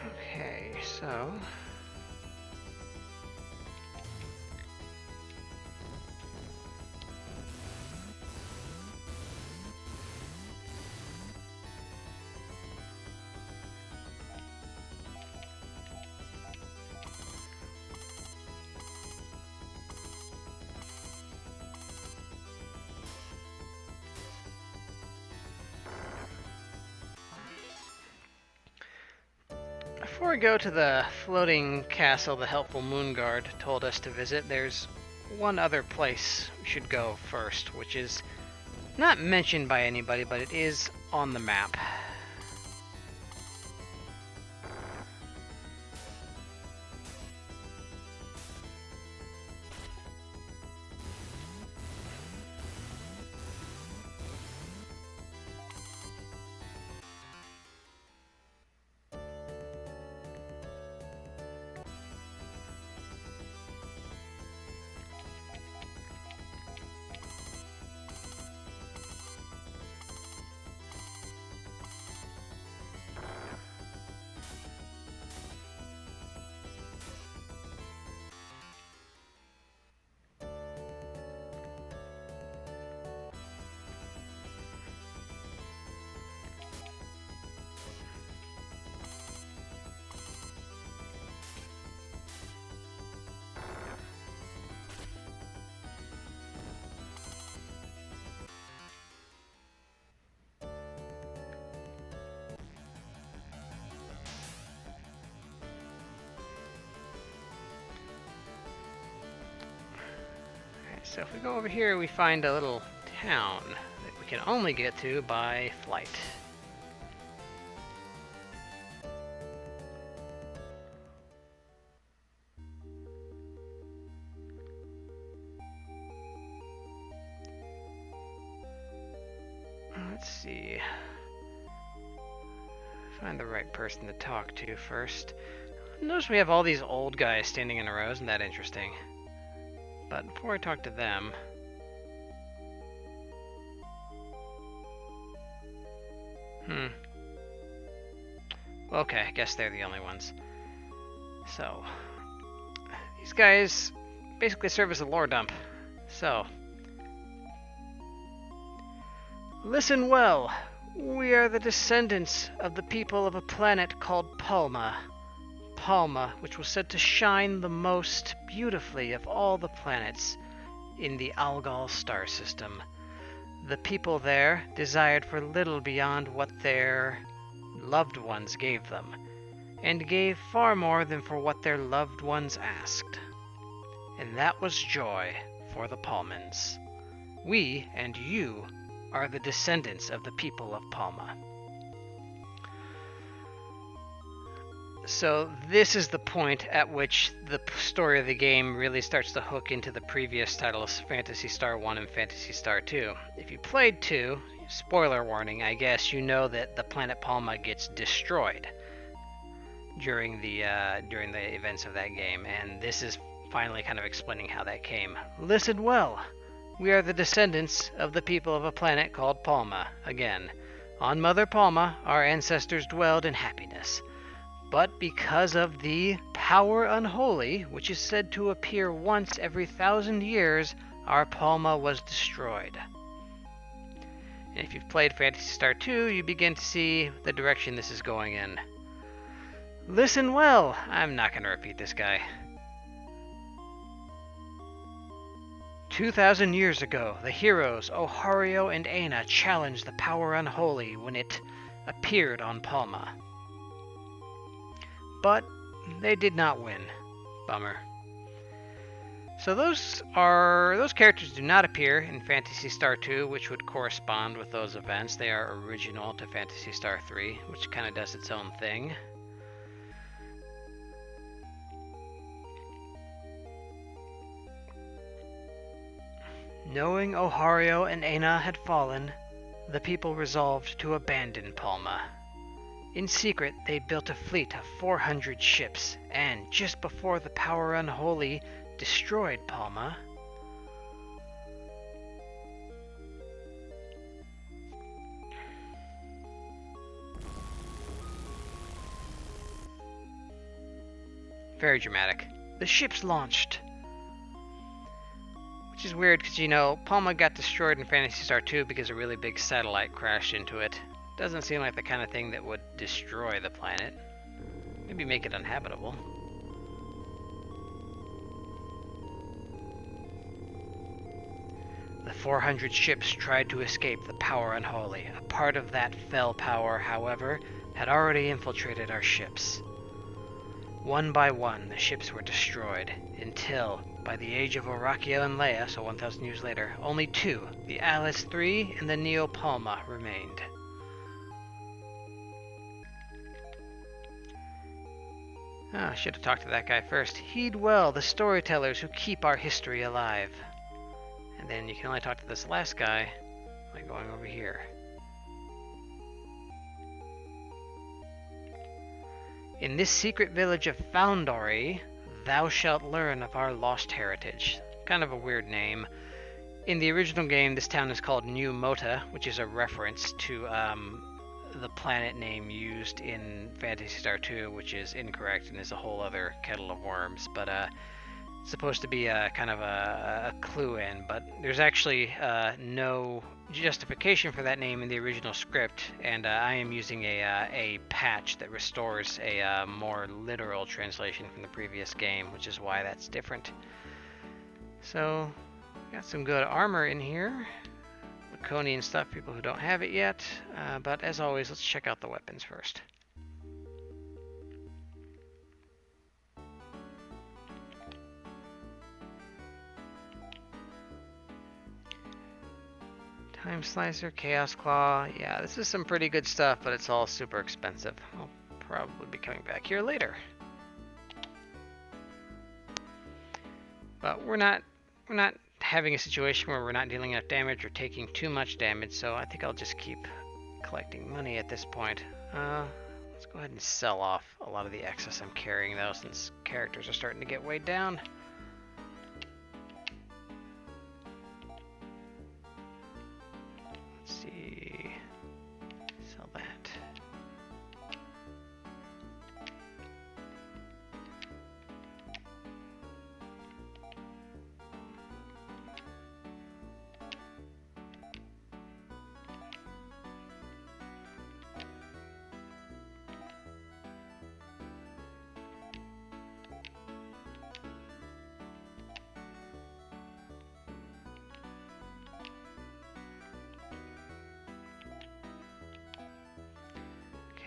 Okay, so... Before we go to the floating castle the helpful moon guard told us to visit, there's one other place we should go first, which is not mentioned by anybody, but it is on the map. So if we go over here, we find a little town that we can only get to by flight. Let's see. Find the right person to talk to first. Notice we have all these old guys standing in a row. Isn't that interesting? But before I talk to them... Okay, I guess they're the only ones. So, these guys basically serve as a lore dump. So, listen well. We are the descendants of the people of a planet called Palma. Palma, which was said to shine the most beautifully of all the planets in the Algol star system. The people there desired for little beyond what their loved ones gave them, and gave far more than for what their loved ones asked. And that was joy for the Palmans. We and you are the descendants of the people of Palma. So this is the point at which the story of the game really starts to hook into the previous titles, Phantasy Star 1 and Phantasy Star 2. If you played 2, spoiler warning, I guess, you know that the planet Palma gets destroyed during the events of that game, and this is finally kind of explaining how that came. Listen well. We are the descendants of the people of a planet called Palma. Again, on Mother Palma, our ancestors dwelled in happiness. But because of the power unholy, which is said to appear once every 1,000 years, our Palma was destroyed. And if you've played Phantasy Star 2, you begin to see the direction this is going in. Listen well. I'm not going to repeat this guy. 2,000 years ago, the heroes Ohario and Aina challenged the power unholy when it appeared on Palma. But they did not win. Bummer. So those characters do not appear in Phantasy Star 2, which would correspond with those events. They are original to Phantasy Star 3, which kind of does its own thing. Knowing Ohario and Aina had fallen, the people resolved to abandon Palma. In secret, they built a fleet of 400 ships, and just before the power unholy destroyed Palma, very dramatic, the ships launched. Which is weird because, you know, Palma got destroyed in Phantasy Star 2 because a really big satellite crashed into it. Doesn't seem like the kind of thing that would destroy the planet. Maybe make it uninhabitable. The 400 ships tried to escape the power unholy. A part of that fell power, however, had already infiltrated our ships. One by one, the ships were destroyed, until, by the age of Orakian and Laya, so 1,000 years later, only 2, the Alice 3 and the Neo Palma, remained. I should have talked to that guy first. Heed well the storytellers who keep our history alive. And then you can only talk to this last guy by going over here. In this secret village of Foundori, thou shalt learn of our lost heritage. Kind of a weird name. In the original game, this town is called New Mota, which is a reference to the planet name used in Phantasy Star 2, which is incorrect and is a whole other kettle of worms. But it's supposed to be a kind of a clue in, but there's actually no justification for that name in the original script, and I am using a patch that restores a more literal translation from the previous game, which is why that's different. So, got some good armor in here. Laconian stuff, people who don't have it yet. But as always, let's check out the weapons first. Time Slicer, Chaos Claw. Yeah, this is some pretty good stuff, but it's all super expensive. I'll probably be coming back here later. But we're not having a situation where we're not dealing enough damage or taking too much damage, so I think I'll just keep collecting money at this point. Let's go ahead and sell off a lot of the excess I'm carrying though, since characters are starting to get weighed down. Let's see. Sell that.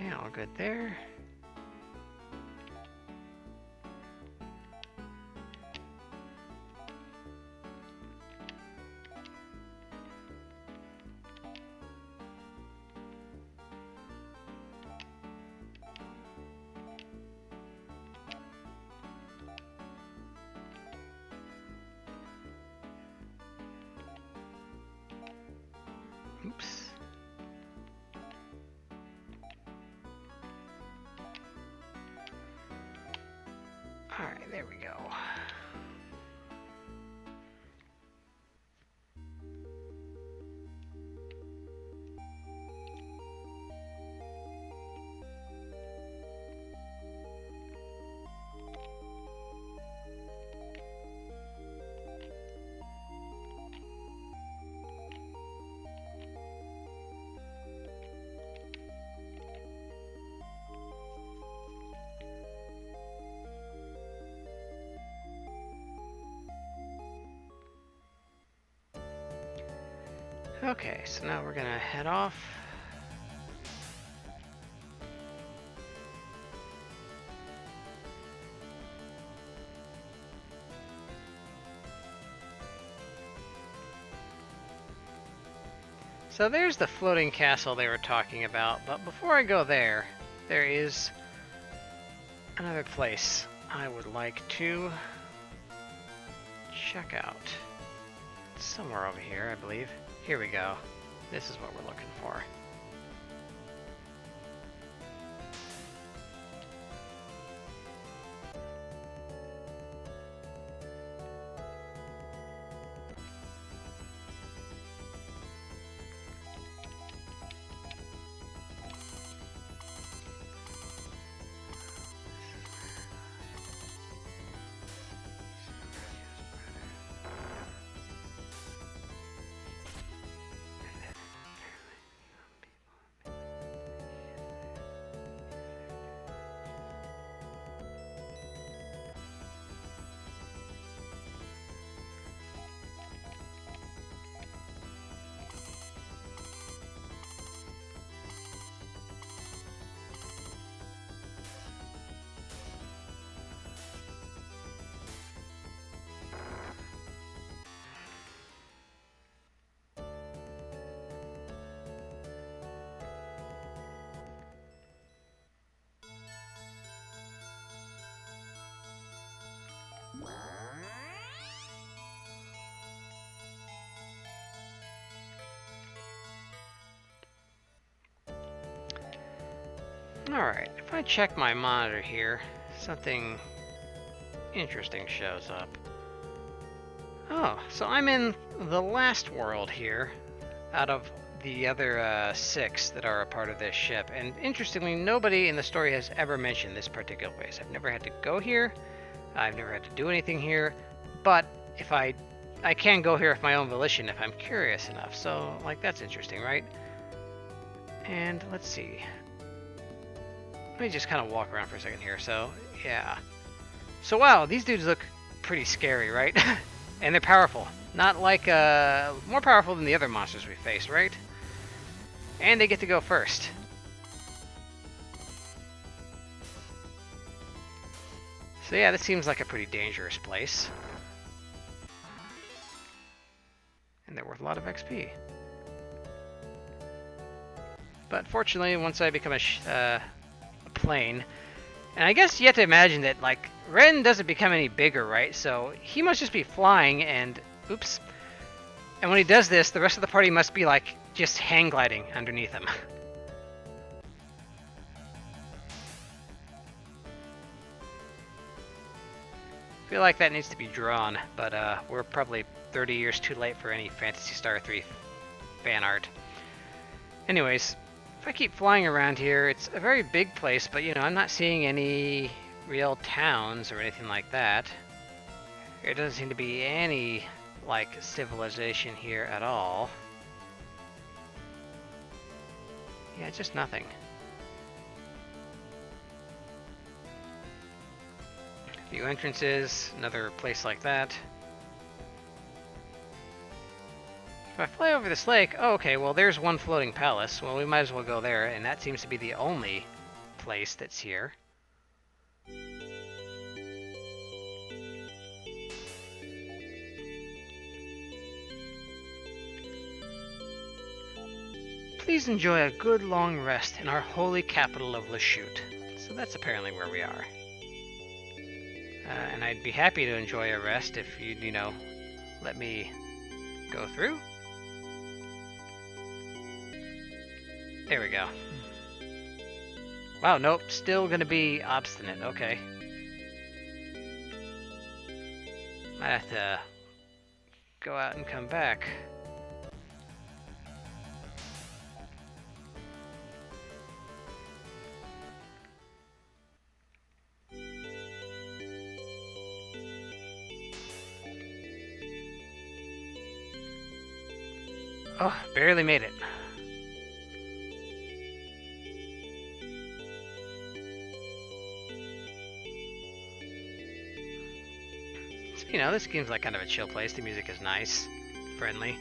Okay, all good there. Oops. Alright, there we go. Okay, so now we're gonna head off. So there's the floating castle they were talking about, but before I go there, there is another place I would like to check out. It's somewhere over here, I believe. Here we go. This is what we're looking for. Alright, if I check my monitor here, something interesting shows up. Oh, so I'm in the last world here, out of the other 6 that are a part of this ship. And interestingly, nobody in the story has ever mentioned this particular place. I've never had to go here, I've never had to do anything here, but if I can go here of my own volition if I'm curious enough. So, like, that's interesting, right? And let's see. Let me just kind of walk around for a second here. So, yeah. So, wow, these dudes look pretty scary, right? And they're powerful. Not like, more powerful than the other monsters we faced, right? And they get to go first. So yeah, this seems like a pretty dangerous place. And they're worth a lot of XP. But fortunately, once I become a plane, and I guess you have to imagine that, like, Ren doesn't become any bigger, right? So he must just be flying and, oops. And when he does this, the rest of the party must be, like, just hang gliding underneath him. I feel like that needs to be drawn, but we're probably 30 years too late for any Phantasy Star 3 fan art. Anyways, if I keep flying around here, it's a very big place, but, you know, I'm not seeing any real towns or anything like that. There doesn't seem to be any, like, civilization here at all. Yeah, just nothing. A few entrances, another place like that. If I fly over this lake, oh, okay, well, there's one floating palace. Well, we might as well go there, and that seems to be the only place that's here. Please enjoy a good long rest in our holy capital of Lashute. So that's apparently where we are. And I'd be happy to enjoy a rest if you'd, you know, let me go through. There we go. Wow, nope, still gonna be obstinate, okay. Might have to go out and come back. Oh, barely made it. You know, this seems like kind of a chill place. The music is nice, friendly.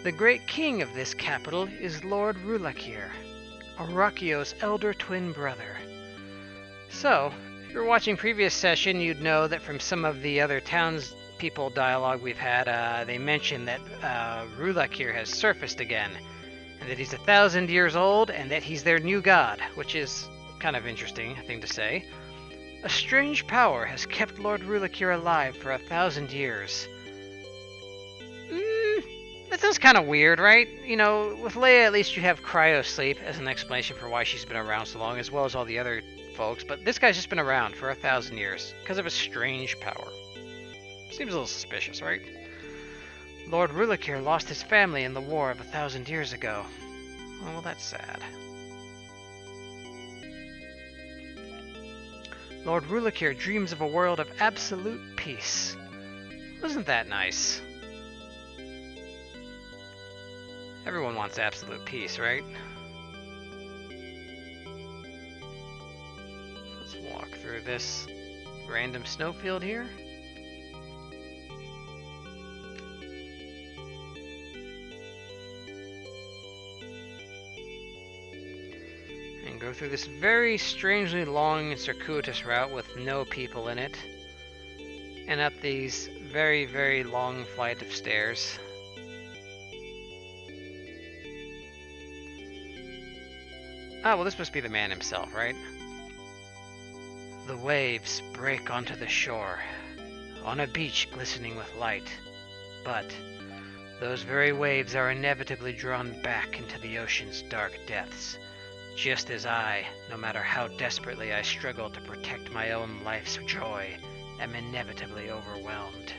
The great king of this capital is Lord Rulakir, Orakio's elder twin brother. So, if you were watching previous session, you'd know that from some of the other townspeople dialogue we've had, they mentioned that Rulakir has surfaced again, and that he's 1,000 years old, and that he's their new god, which is kind of interesting thing to say. A strange power has kept Lord Rulakir alive for 1,000 years. That sounds kind of weird, right? You know, with Laya at least you have cryosleep as an explanation for why she's been around so long, as well as all the other folks, but this guy's just been around for 1,000 years because of a strange power. Seems a little suspicious, right? Lord Rulakir lost his family in the war of 1,000 years ago. Oh, well, that's sad. Lord Rulakir dreams of a world of absolute peace. Wasn't that nice? Everyone wants absolute peace, right? Let's walk through this random snowfield here. And go through this very strangely long and circuitous route with no people in it. And up these very, very long flight of stairs. Ah, well, this must be the man himself, right? The waves break onto the shore, on a beach glistening with light. But those very waves are inevitably drawn back into the ocean's dark depths, just as I, no matter how desperately I struggle to protect my own life's joy, am inevitably overwhelmed.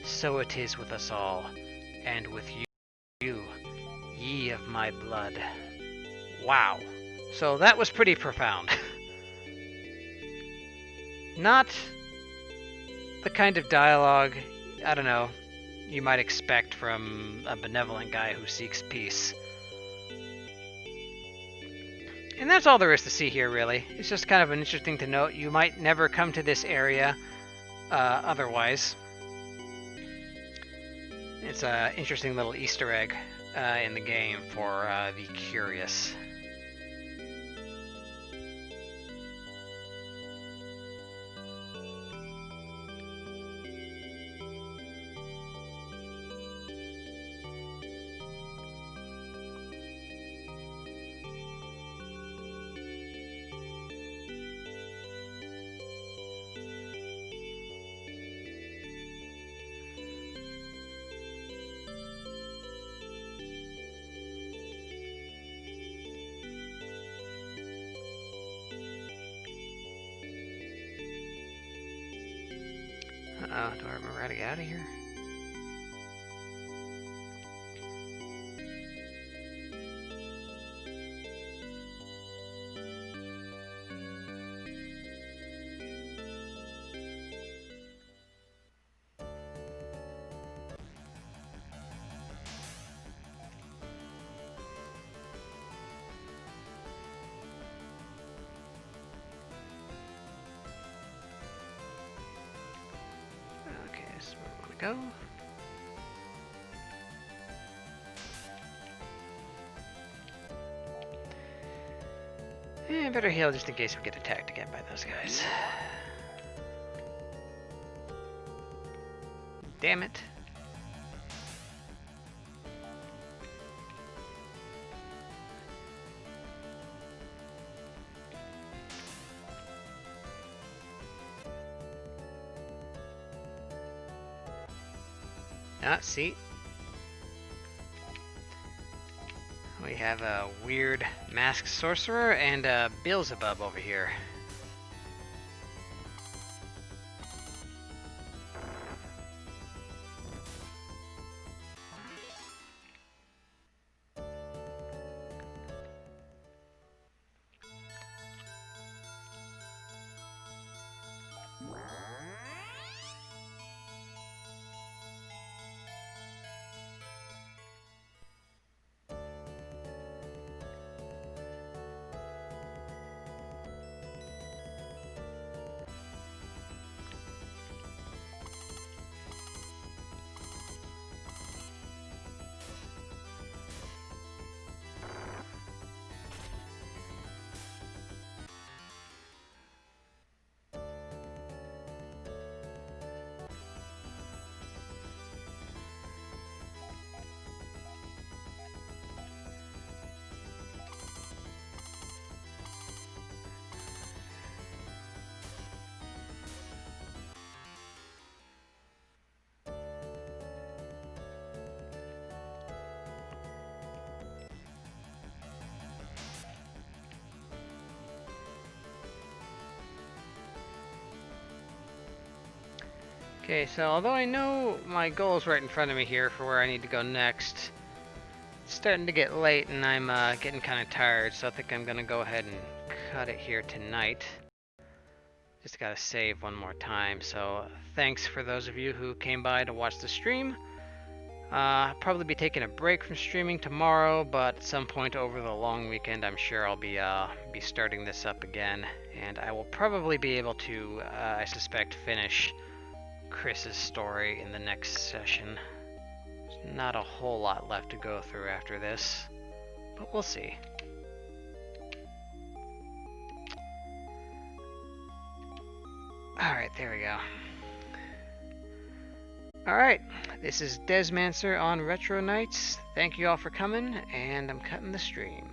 So it is with us all, and with you, ye of my blood. Wow. So that was pretty profound. Not the kind of dialogue, I don't know, you might expect from a benevolent guy who seeks peace. And that's all there is to see here, really. It's just kind of an interesting to note. You might never come to this area otherwise. It's an interesting little Easter egg in the game for the curious. Uh-oh, do I remember how to get out of here? Okay, this is where I want to go. And better heal just in case we get attacked again by those guys. Damn it. Ah, see? We have a weird masked sorcerer and a Beelzebub over here. Okay, so although I know my goal is right in front of me here for where I need to go next, it's starting to get late and I'm getting kind of tired, so I think I'm going to go ahead and cut it here tonight. Just gotta save one more time, so thanks for those of you who came by to watch the stream. I'll probably be taking a break from streaming tomorrow, but at some point over the long weekend I'm sure I'll be starting this up again, and I will probably be able to, I suspect, finish Chris's story in the next session. There's not a whole lot left to go through after this, but we'll see. Alright, there we go. Alright, this is Desmancer on Retro Nights. Thank you all for coming, and I'm cutting the stream.